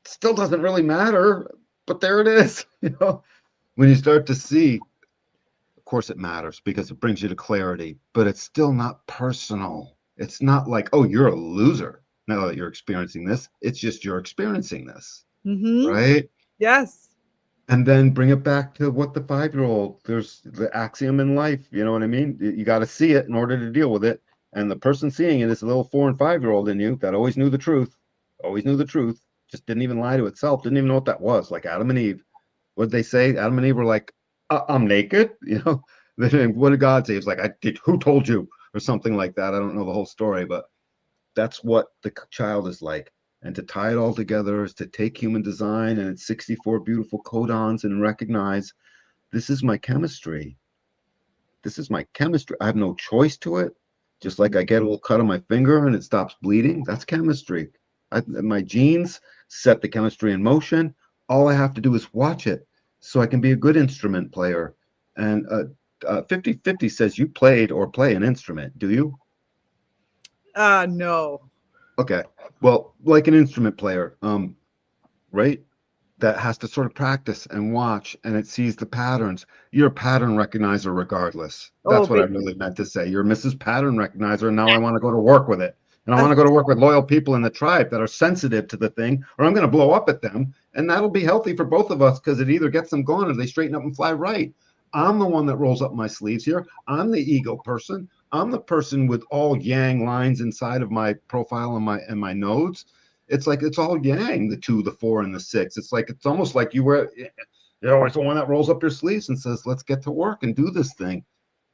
Still doesn't really matter, but there it is. When you start to see, of course it matters because it brings you to clarity, but it's still not personal. It's not like, oh, you're a loser now that you're experiencing this. It's just you're experiencing this, Mhm. right? Yes. And then bring it back to what the 5-year-old, there's the axiom in life, you know what I mean? You got to see it in order to deal with it. And the person seeing it is a little 4 and 5-year-old in you that always knew the truth, just didn't even lie to itself, didn't even know what that was. Like Adam and Eve. What did they say? Adam and Eve were like, I'm naked. What did God say? He was like, who told you? Or something like that. I don't know the whole story, but that's what the child is like. And to tie it all together is to take human design and its 64 beautiful codons and recognize this is my chemistry. This is my chemistry. I have no choice to it. Just like I get a little cut on my finger and it stops bleeding, that's chemistry. My genes set the chemistry in motion. All I have to do is watch it so I can be a good instrument player. And 50/50 says you played or play an instrument. Do you? No. Okay. Well, like an instrument player, right? That has to sort of practice and watch and it sees the patterns. You're a pattern recognizer regardless. Oh, That's what I big. really meant to say. You're Mrs. Pattern Recognizer, and now I want to go to work with it. And I want to go to work with loyal people in the tribe that are sensitive to the thing, or I'm going to blow up at them. And that'll be healthy for both of us because it either gets them going or they straighten up and fly right. I'm the one that rolls up my sleeves here. I'm the ego person. I'm the person with all yang lines inside of my profile and my nodes. It's like it's all yang, the 2, the 4, and the 6. It's like it's almost like it's the one that rolls up your sleeves and says, let's get to work and do this thing.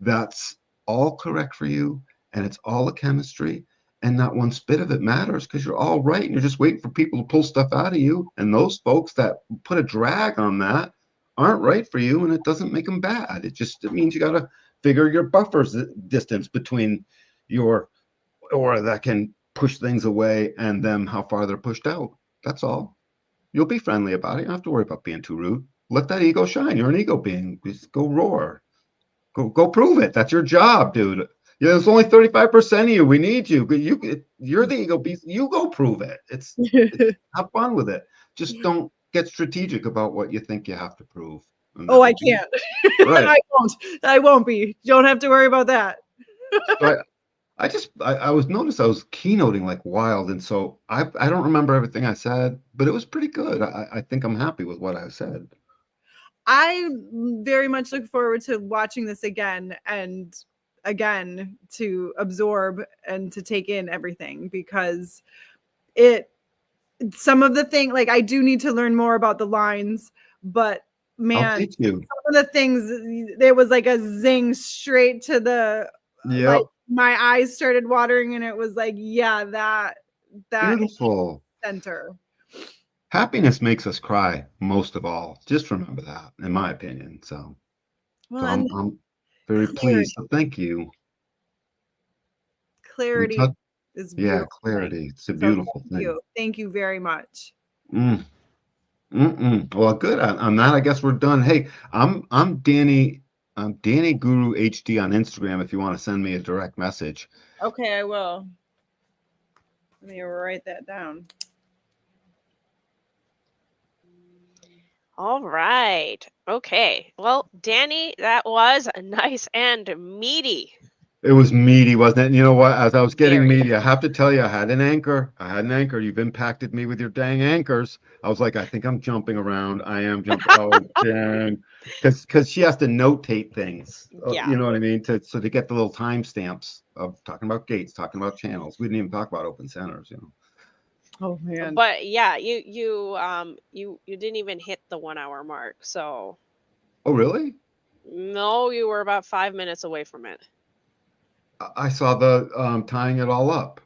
That's all correct for you, and it's all a chemistry, and not one spit of it matters because you're all right, and you're just waiting for people to pull stuff out of you. And those folks that put a drag on that aren't right for you, and it doesn't make them bad. It means you got to figure your buffers distance between your or that can push things away and them how far they're pushed out. That's all. You'll be friendly about it. You don't have to worry about being too rude. Let that ego shine. You're an ego being. Just go roar. Go prove it. That's your job, dude. Yeah, there's only 35% of you. We need you. You're the ego beast. You go prove it. It's have fun with it. Just don't get strategic about what you think you have to prove. And Oh, that I would be can't. right. I won't. I won't be. You don't have to worry about that. So I was noticed I was keynoting like wild, and so I don't remember everything I said, but it was pretty good. I think I'm happy with what I said. I very much look forward to watching this again and again to absorb and to take in everything because it some of the thing like I do need to learn more about the lines, but I'll man, teach you. some of the things there was like a zing straight to the like Yep, my eyes started watering and it was like, yeah, that beautiful. center. Happiness makes us cry most of all. Just remember that, in my opinion. So, Well, so and I'm very clarity, pleased. So thank you. We clarity touch, is a yeah, beautiful thing. clarity. It's a So beautiful thing. thank you very much. Mm, Well, good. On that, I guess we're done. Hey, I'm Danny. I'm Danny Guru HD on Instagram. If you want to send me a direct message. Okay, I will. Let me write that down. All right. Okay. Well, Danny, that was nice and meaty. It was meaty, wasn't it? And you know what? As I was getting Very. meaty, I have to tell you, I had an anchor. I had an anchor. You've impacted me with your dang anchors. I was like, I think I'm jumping around. I am jumping. Oh, dang. Because she has to notate things. Yeah. You know what I mean? To get the little timestamps of talking about gates, talking about channels. We didn't even talk about open centers, you know. Oh man. But yeah, you didn't even hit the 1 hour mark. So Oh, really? no, you were about 5 minutes away from it. I saw the tying it all up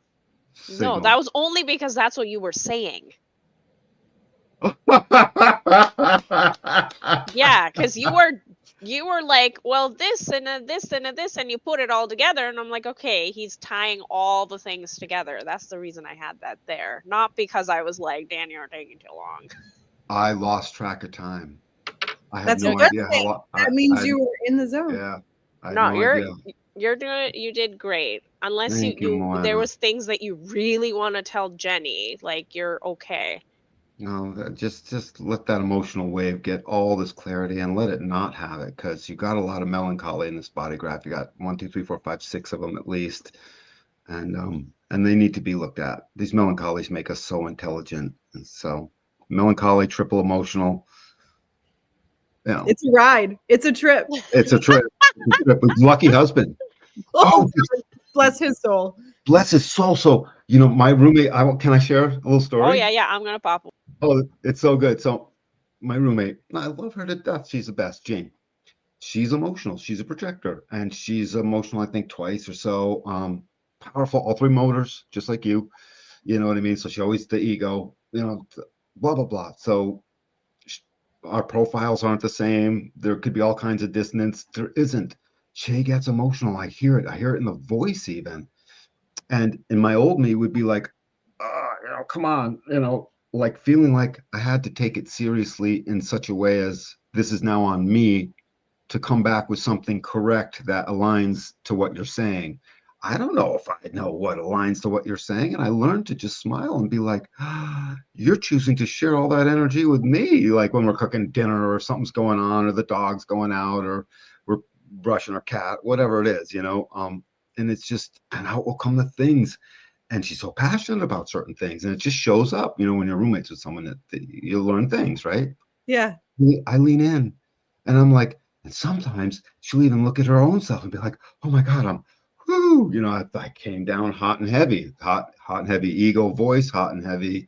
No, that signal. was only because that's what you were saying. Yeah, because you were like, well, this and a this and a this, and you put it all together, and I'm like, okay, he's tying all the things together. That's the reason I had that there, not because I was like, Dan, you're taking too long. I lost track of time. I had That's a no good idea how thing. long. That means you were in the zone. Yeah, I had No, no idea. you're doing you did great. Unless Thank you, there Moana. was things that you really want to tell Jenny, like you're okay. No, just let that emotional wave get all this clarity and let it not have it, because you got a lot of melancholy in this body graph. You got one, two, three, four, five, six of them at least, and they need to be looked at. These melancholies make us so intelligent, and so melancholy, triple emotional. You know, It's a ride. It's a trip. it's a trip. It's a trip. Lucky husband. Oh, Oh, bless his soul. bless his soul. So, my roommate, can I share a little Oh story? yeah, yeah, I'm gonna pop. Oh, it's so good. So, my roommate, I love her to death. She's the best, Jane. She's emotional. She's a projector, and she's emotional, I think, twice or so. Powerful, all three motors, just like you. You know what I mean? So she always the ego, blah, blah, blah. So our profiles aren't the same. There could be all kinds of dissonance. There isn't. She gets emotional. I hear it. I hear it in the voice even. And in my old me would be like, come on, like feeling like I had to take it seriously in such a way as this is now on me to come back with something correct that aligns to what you're saying. I don't know if I know what aligns to what you're saying. And I learned to just smile and be like, you're choosing to share all that energy with me. Like when we're cooking dinner or something's going on or the dog's going out or we're brushing our cat, whatever it is, and it's just, and out will come the things. And she's so passionate about certain things. And it just shows up, when you're roommates with someone that you learn things, right? Yeah. I lean in and I'm like, and sometimes she'll even look at her own self and be like, oh my God, whoo, I came down hot and heavy, hot and heavy ego voice, hot and heavy,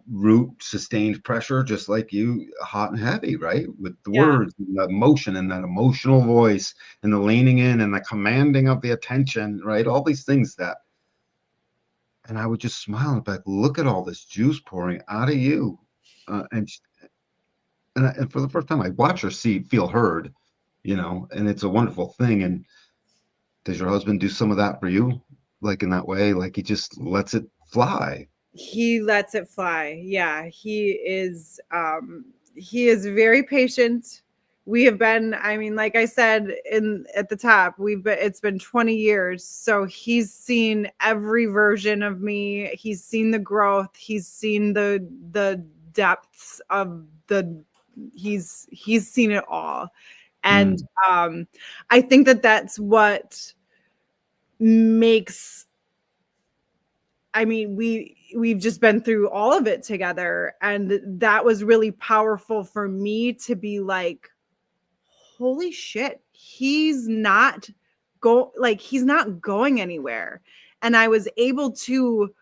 root sustained pressure, just like you, hot and heavy, right? With the Yeah. words and the emotion and that emotional voice and the leaning in and the commanding of the attention, right? All these things and I would just smile and be like, look at all this juice pouring out of you. And for the first time, I watch her feel heard, and it's a wonderful thing. And does your husband do some of that for you? Like in that way, like he just lets it fly. He lets it fly. Yeah. He is very patient. We have been, I mean, like I said at the top, it's been 20 years. So he's seen every version of me. He's seen the growth. He's seen the depths of he's seen it all. And I think that's what makes, I mean, we've just been through all of it together, and that was really powerful for me to be like, holy shit, he's not going anywhere. And I was able to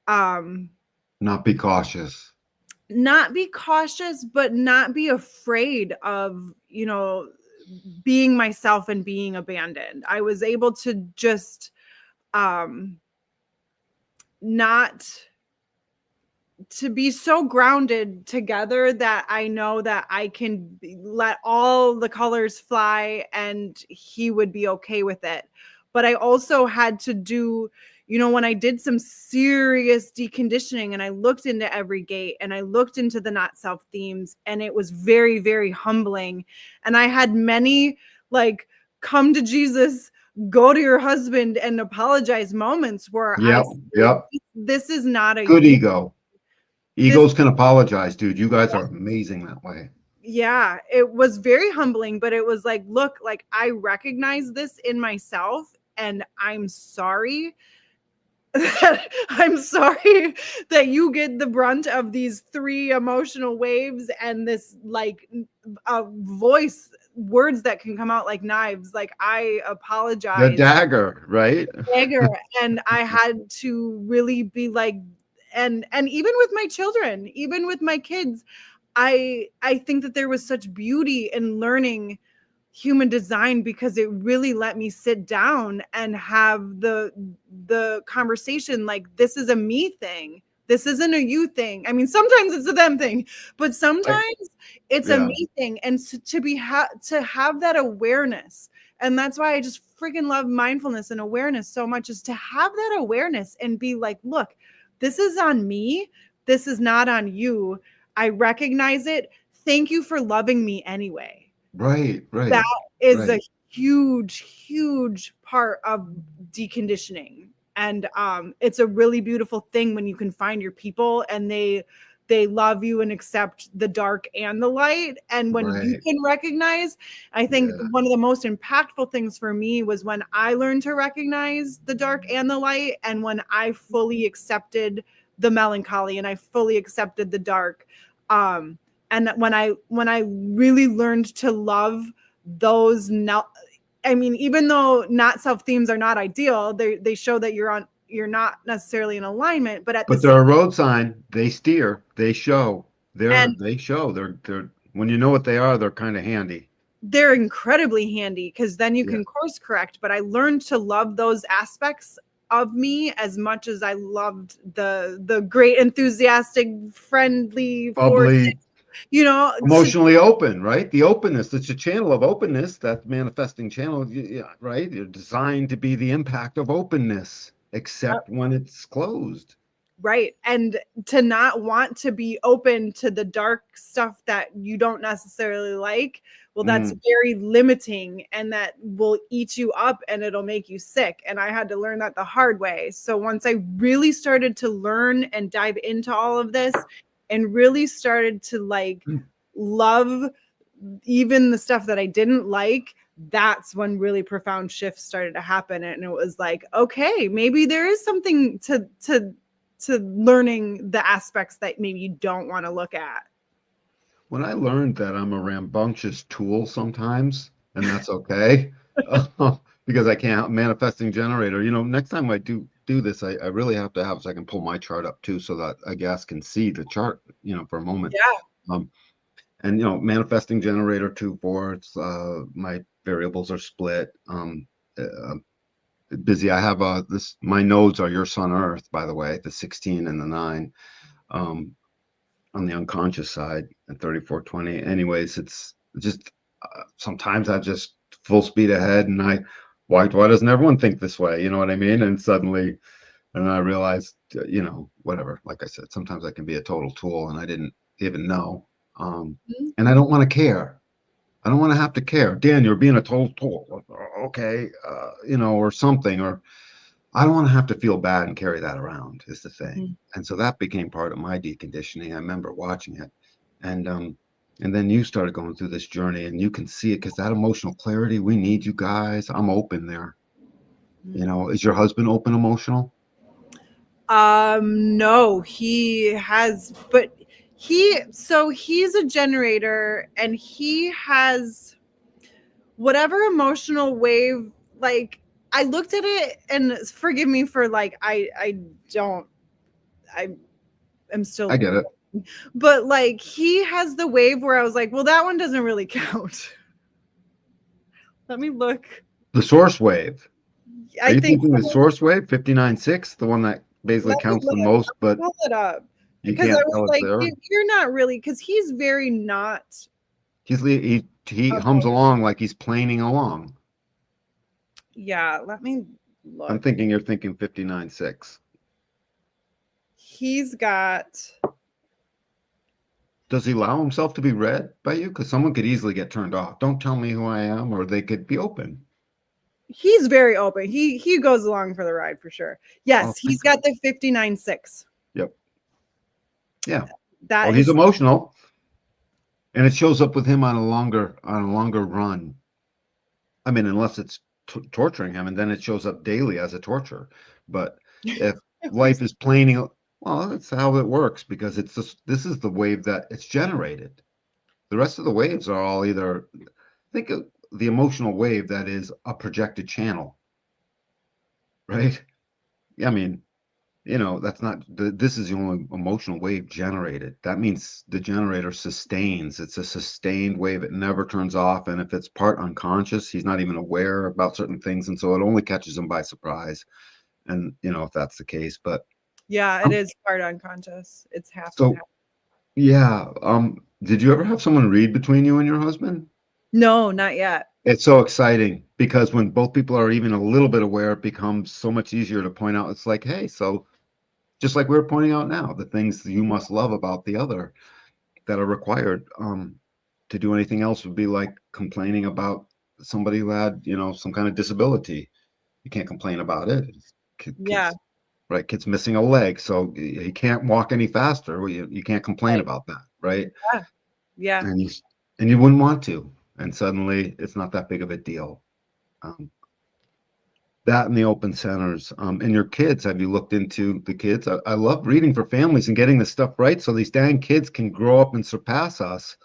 Not be cautious. not be cautious, but not be afraid of, being myself and being abandoned. I was able to just not to be so grounded together that I know that I can let all the colors fly and he would be okay with it. But I also had to do, when I did some serious deconditioning and I looked into every gate and I looked into the not self themes, and it was very, very humbling. And I had many like come to Jesus, go to your husband and apologize moments where Yep. this is not a Good you. ego. Egos can apologize, dude. You guys are amazing that way. It was very humbling, but it was like, look, like I recognize this in myself and I'm sorry. I'm sorry that you get the brunt of these 3 emotional waves and this like voice, words that can come out like knives. Like, I The apologize, dagger, right? dagger. And I had to really be like, and even with my children, even with my kids, I think that there was such beauty in learning human design, because it really let me sit down and have the conversation, like, this is a me thing, this isn't a you thing. I mean, sometimes it's a them thing, but Like, sometimes it's a yeah, me thing. And to have that awareness, and that's why I just freaking love mindfulness and awareness so much, is to have that awareness and be like, look, this is on me, this is not on you. I recognize it. Thank you for loving me anyway. right, That right, is a right. huge part of deconditioning. And it's a really beautiful thing when you can find your people and they love you and accept the dark and the light. And when you Right. can recognize, I think Yeah. one of the most impactful things for me was when I learned to recognize the dark and the light, and when I fully accepted the melancholy and I fully accepted the dark. And when I really learned to love those now, I mean, even though not self themes are not ideal, they show that you're not necessarily in alignment, but at the But they're same, a road sign. They steer. They show. and They show. They're when you know what they are, they're kind of handy. they're incredibly handy, because then you Yeah. can course correct. But I learned to love those aspects of me as much as I loved the great, enthusiastic, friendly force, Bubbly, you know, to, emotionally open, right? The openness. It's a channel of openness. That manifesting channel, yeah, right? You're designed to be the impact of openness, except when it's closed. right. And to not want to be open to the dark stuff that you don't necessarily like, well, that's Mm. very limiting, and that will eat you up and it'll make you sick. And I had to learn that the hard way. So once I really started to learn and dive into all of this, and really started to like love even the stuff that I didn't like, that's when really profound shifts started to happen. And it was like, okay, maybe there is something to learning the aspects that maybe you don't want to look at. When I learned that I'm a rambunctious tool sometimes, and that's okay, because I can't manifesting generator. Next time I do this, I really have to have so I can pull my chart up too, so that I guess can see the chart, for a moment. Yeah. Um, and manifesting generator 2-4. It's my variables are split. Busy. I have this. My nodes are your sun Earth, by the way, the 16 and the 9. On the unconscious side at 3420. Anyways, it's just sometimes I just full speed ahead, and why doesn't everyone think this way? You know what I mean? And suddenly, and I realized, whatever. Like I said, sometimes I can be a total tool, and I didn't even know. Mhm. And I don't want to care. I don't want to have to care. Dan, you're being a total tool. Okay, or something, or I don't want to have to feel bad and carry that around is the thing. And so that became part of my deconditioning. I remember watching it. And then you started going through this journey, and you can see it, because that emotional clarity, we need you guys. I'm open there. Is your husband open emotional? No, he has, but he's a generator, and he has whatever emotional wave. Like, I looked at it, and forgive me for like, I don't, I am I still, get it. but like, he has the wave where I was like, well, that one doesn't really count. Let me look. The source wave. Are I you think thinking the so. source wave, 59.6, the one that basically Let me counts look. the most, but Pull it up, you because I can't was tell it's like, there? you're not really, because he's very not. He hums along like he's planing along. Yeah, let me I'm look. thinking you're thinking 59.6. He's got. Does he allow himself to be read by you? Because someone could easily get turned off. Don't tell me who I am, or they could be open. He's very open. He goes along for the ride for sure. Oh, Yes, thank he's God. got the 59.6. Yep. Yeah. Well, That he's is. emotional, and it shows up with him on a longer run. I mean, unless it's torturing him, and then it shows up daily as a torture. But if life is plain, well, that's how it works, because it's this is the wave that it's generated. The rest of the waves are all either, think of the emotional wave that is a projected channel, right? I mean, that's not this is the only emotional wave generated. That means the generator sustains. It's a sustained wave. It never turns off. And if it's part unconscious, he's not even aware about certain things. And so it only catches him by surprise. And, if that's the case, but Yeah, it is part unconscious. It's half and so, half. yeah. Did you ever have someone read between you and your husband? No, not yet. It's so exciting because when both people are even a little bit aware, it becomes so much easier to point out. It's like, hey, so just like we were pointing out now, the things you must love about the other that are required to do anything else would be like complaining about somebody who had, some kind of disability. You can't complain about it. Yeah. Kids, right? Kid's missing a leg, so he can't walk any faster. Well, you can't complain Right. about that, right? Yeah. Yeah. And you wouldn't want to. And suddenly it's not that big of a deal. Um, that and the open centers. And your kids, have you looked into the kids? I love reading for families and getting this stuff right so these dang kids can grow up and surpass us.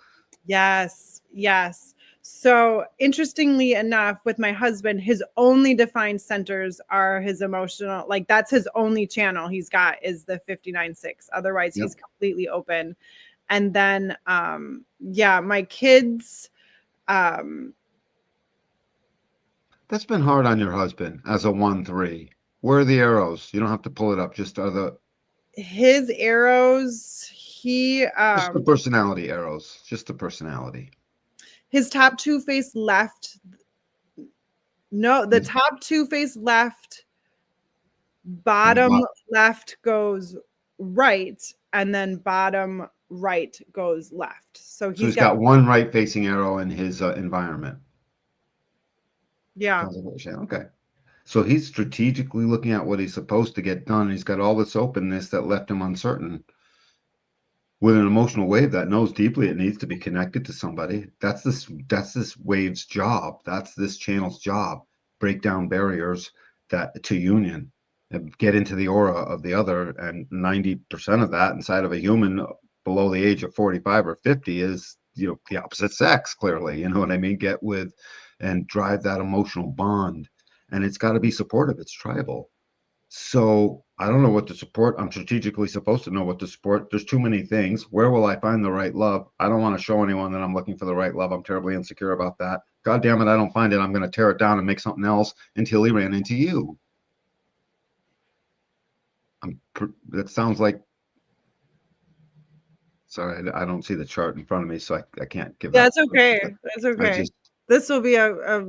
Yes. Yes. So interestingly enough, with my husband, his only defined centers are his emotional, like that's his only channel he's got is the 59.6. Otherwise, Yep. he's completely open. And then yeah, my kids, That's been hard on your husband as a 1-3. Where are the arrows? You don't have to pull it up. Just are his arrows, just the personality arrows. Just the personality. his top two face left. No, the top two face left, bottom left goes right, and then bottom right goes left. So So he's got one right facing arrow in his environment. Yeah. Sounds like what you're saying. Okay. So he's strategically looking at what he's supposed to get done. He's got all this openness that left him uncertain. With an emotional wave that knows deeply it needs to be connected to somebody. That's this wave's job. That's this channel's job. Break down barriers that to union, and get into the aura of the other. And 90% of that inside of a human below the age of 45 or 50 is, the opposite sex, clearly. You know what I mean? Get with and drive that emotional bond. And it's got to be supportive. It's tribal. So I don't know what to support. I'm strategically supposed to know what to support. There's too many things. Where will I find the right love? I don't want to show anyone that I'm looking for the right love. I'm terribly insecure about that. God damn it, I don't find it. I'm going to tear it down and make something else until he ran into you. That sounds like. Sorry, I don't see the chart in front of me, so I can't give that. That's okay. That's okay. This will be a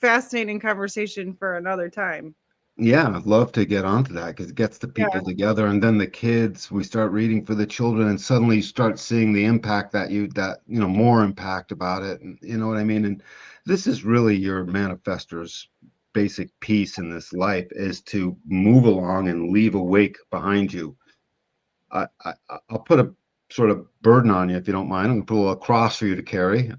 fascinating conversation for another time. Yeah, I'd love to get onto that because it gets the people together, and then the kids, we start reading for the children, and suddenly you start seeing the impact more impact about it. And you know what I mean? And this is really your manifestor's basic piece in this life, is to move along and leave a wake behind you. I'll put a sort of burden on you if you don't mind. I'm gonna put a little cross for you to carry.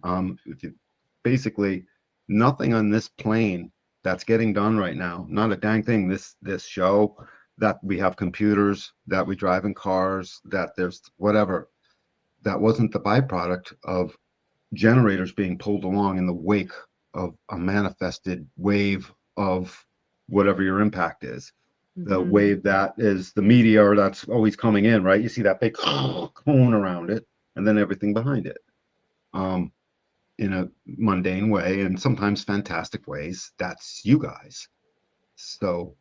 If you basically nothing on this plane that's getting done right now, not a dang thing. This show, that we have computers, that we drive in cars, that there's whatever, that wasn't the byproduct of generators being pulled along in the wake of a manifested wave of whatever your impact is. The wave that is the meteor that's always coming in, right? You see that big cone around it, and then everything behind it. In a mundane way and sometimes fantastic ways. That's you guys. So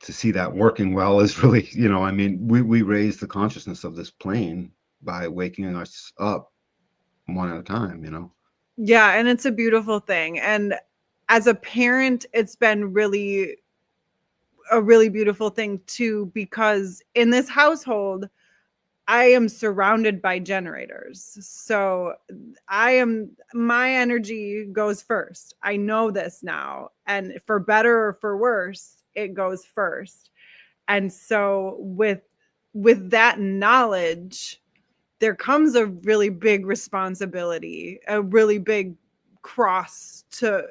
to see that working well is really, I mean, we raise the consciousness of this plane by waking us up one at a time. Yeah, and it's a beautiful thing. And as a parent, it's been really a really beautiful thing too, because in this household, I am surrounded by generators. So my energy goes first. I know this now. And for better or for worse, it goes first. And so with that knowledge, there comes a really big responsibility, a really big cross to,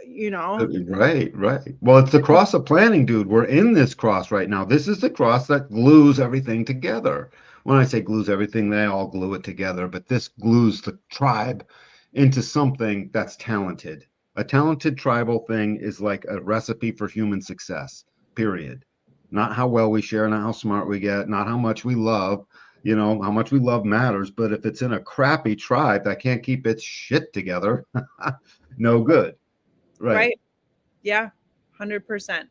Right. Well, it's the cross of planning, dude. We're in this cross right now. This is the cross that glues everything together. When I say glues everything, they all glue it together, but this glues the tribe into something that's talented. A talented tribal thing is like a recipe for human success, period. Not how well we share, not how smart we get, not how much we love. How much we love matters, but if it's in a crappy tribe that can't keep its shit together, no good. Right. right? Yeah, 100%.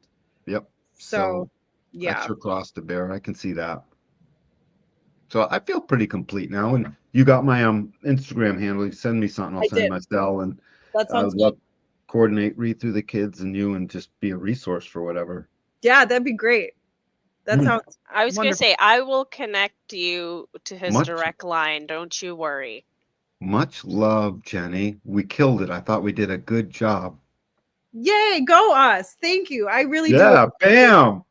Yep. So, So that's yeah, your cross to bear. I can see that. So I feel pretty complete now. And you got my Instagram handle. You send me something, I'll I send you did. my cell, and That I sounds would good. love coordinate, read through the kids and you, and just be a resource for whatever. Yeah, that'd be great. That Mm. sounds I was going to wonderful. say, I will connect you to his Much direct line. Don't you worry. much love, Jenny. We killed it. I thought we did a good job. Yay, go us. Thank you. I really do. Yeah, bam.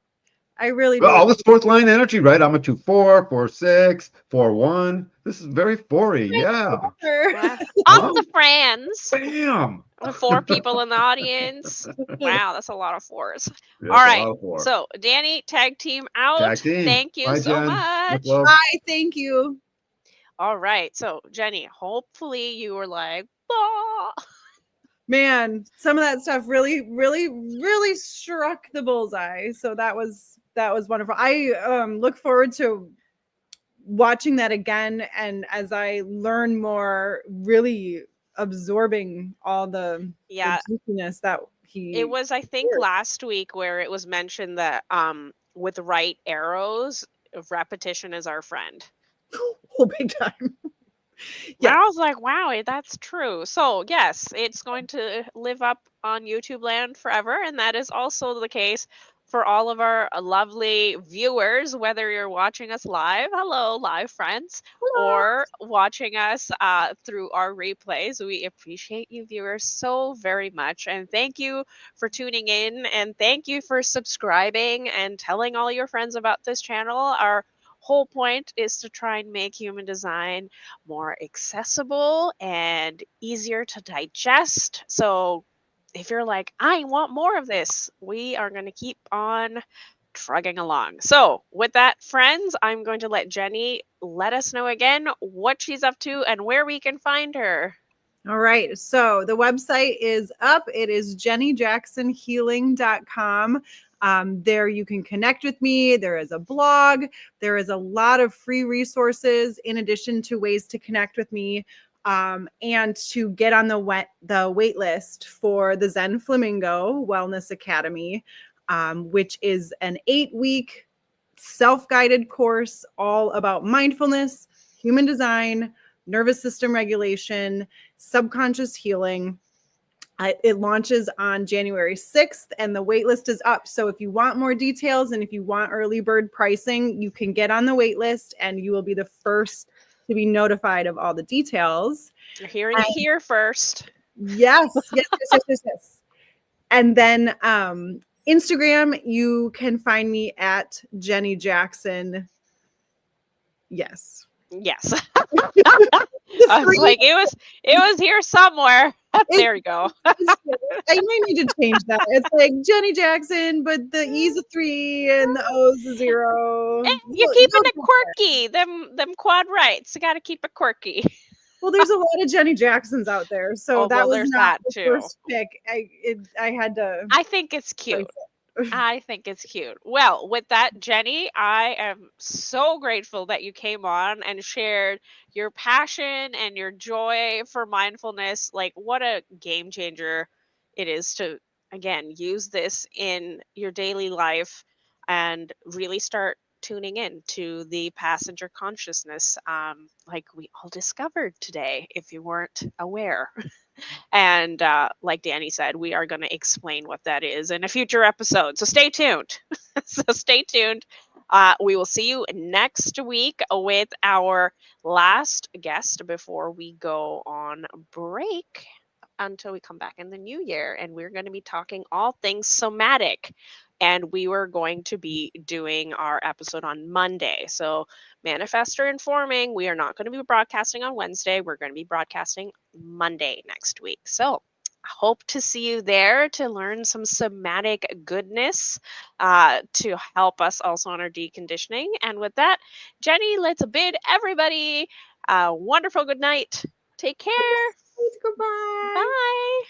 I really Well, do. all this fourth line energy, right? I'm a 2-4, 4-6, 4-1. This is very 4-y. Yeah. Wow. Huh? On the friends. Bam. With 4 people in the audience. Wow, that's a lot of 4s. Yeah, All it's a right. lot of 4. So, Danny, tag team out. Tag team. Thank you Bye, so Jen. Much much. love. Bye, thank you. All right. So, Jenny, hopefully you were like, "Ah." Man, some of that stuff really, really, really struck the bullseye. So that was wonderful. I look forward to watching that again, and as I learn more, really absorbing all the Yeah, juiciness that it he was, I think, last week where it was mentioned that with right arrows, repetition is our friend. oh, big time. And Yeah. I was like, wow, that's true. So, yes, it's going to live up on YouTube land forever. And that is also the case for all of our lovely viewers, whether you're watching us live, hello, live friends, Hello. or watching us through our replays. We appreciate you, viewers, so very much. And thank you for tuning in. And thank you for subscribing and telling all your friends about this channel. Our whole point is to try and make human design more accessible and easier to digest. So if you're like, I want more of this, we are going to keep on trugging along. So with that, friends, I'm going to let Jenny let us know again what she's up to and where we can find her. All right. So the website is up. It is jennyjacksonhealing.com. There you can connect with me. There is a blog. There is a lot of free resources in addition to ways to connect with me, and to get on the wait list for the Zen Flamingo Wellness Academy, which is an 8-week self-guided course all about mindfulness, human design, nervous system regulation, subconscious healing. It launches on January 6th and the waitlist is up. So if you want more details and if you want early bird pricing, you can get on the waitlist and you will be the first to be notified of all the details. You're hearing it here first. Yes. And then Instagram, you can find me at Jenny Jackson. Yes. Yes. I was like, it was here somewhere. There you go. I might need to change that. It's like Jenny Jackson, but the E's a 3 and the O's a 0. You're keeping it quirky. Them quad rights. You got to keep it quirky. Well, there's a lot of Jenny Jacksons out there, so that was not the first pick. I had to. I think it's cute. I think it's cute. Well, with that, Jenny, I am so grateful that you came on and shared your passion and your joy for mindfulness. Like, what a game changer it is to, again, use this in your daily life and really start tuning in to the passenger consciousness, like we all discovered today, if you weren't aware. And like Danny said, we are going to explain what that is in a future episode. So stay tuned. We will see you next week with our last guest before we go on break until we come back in the new year. And we're going to be talking all things somatic. And we were going to be doing our episode on Monday. So manifestor informing, we are not going to be broadcasting on Wednesday. We're going to be broadcasting Monday next week. So hope to see you there to learn some somatic goodness to help us also on our deconditioning. And with that, Jenny, let's bid everybody a wonderful good night. Take care. Goodbye. Bye.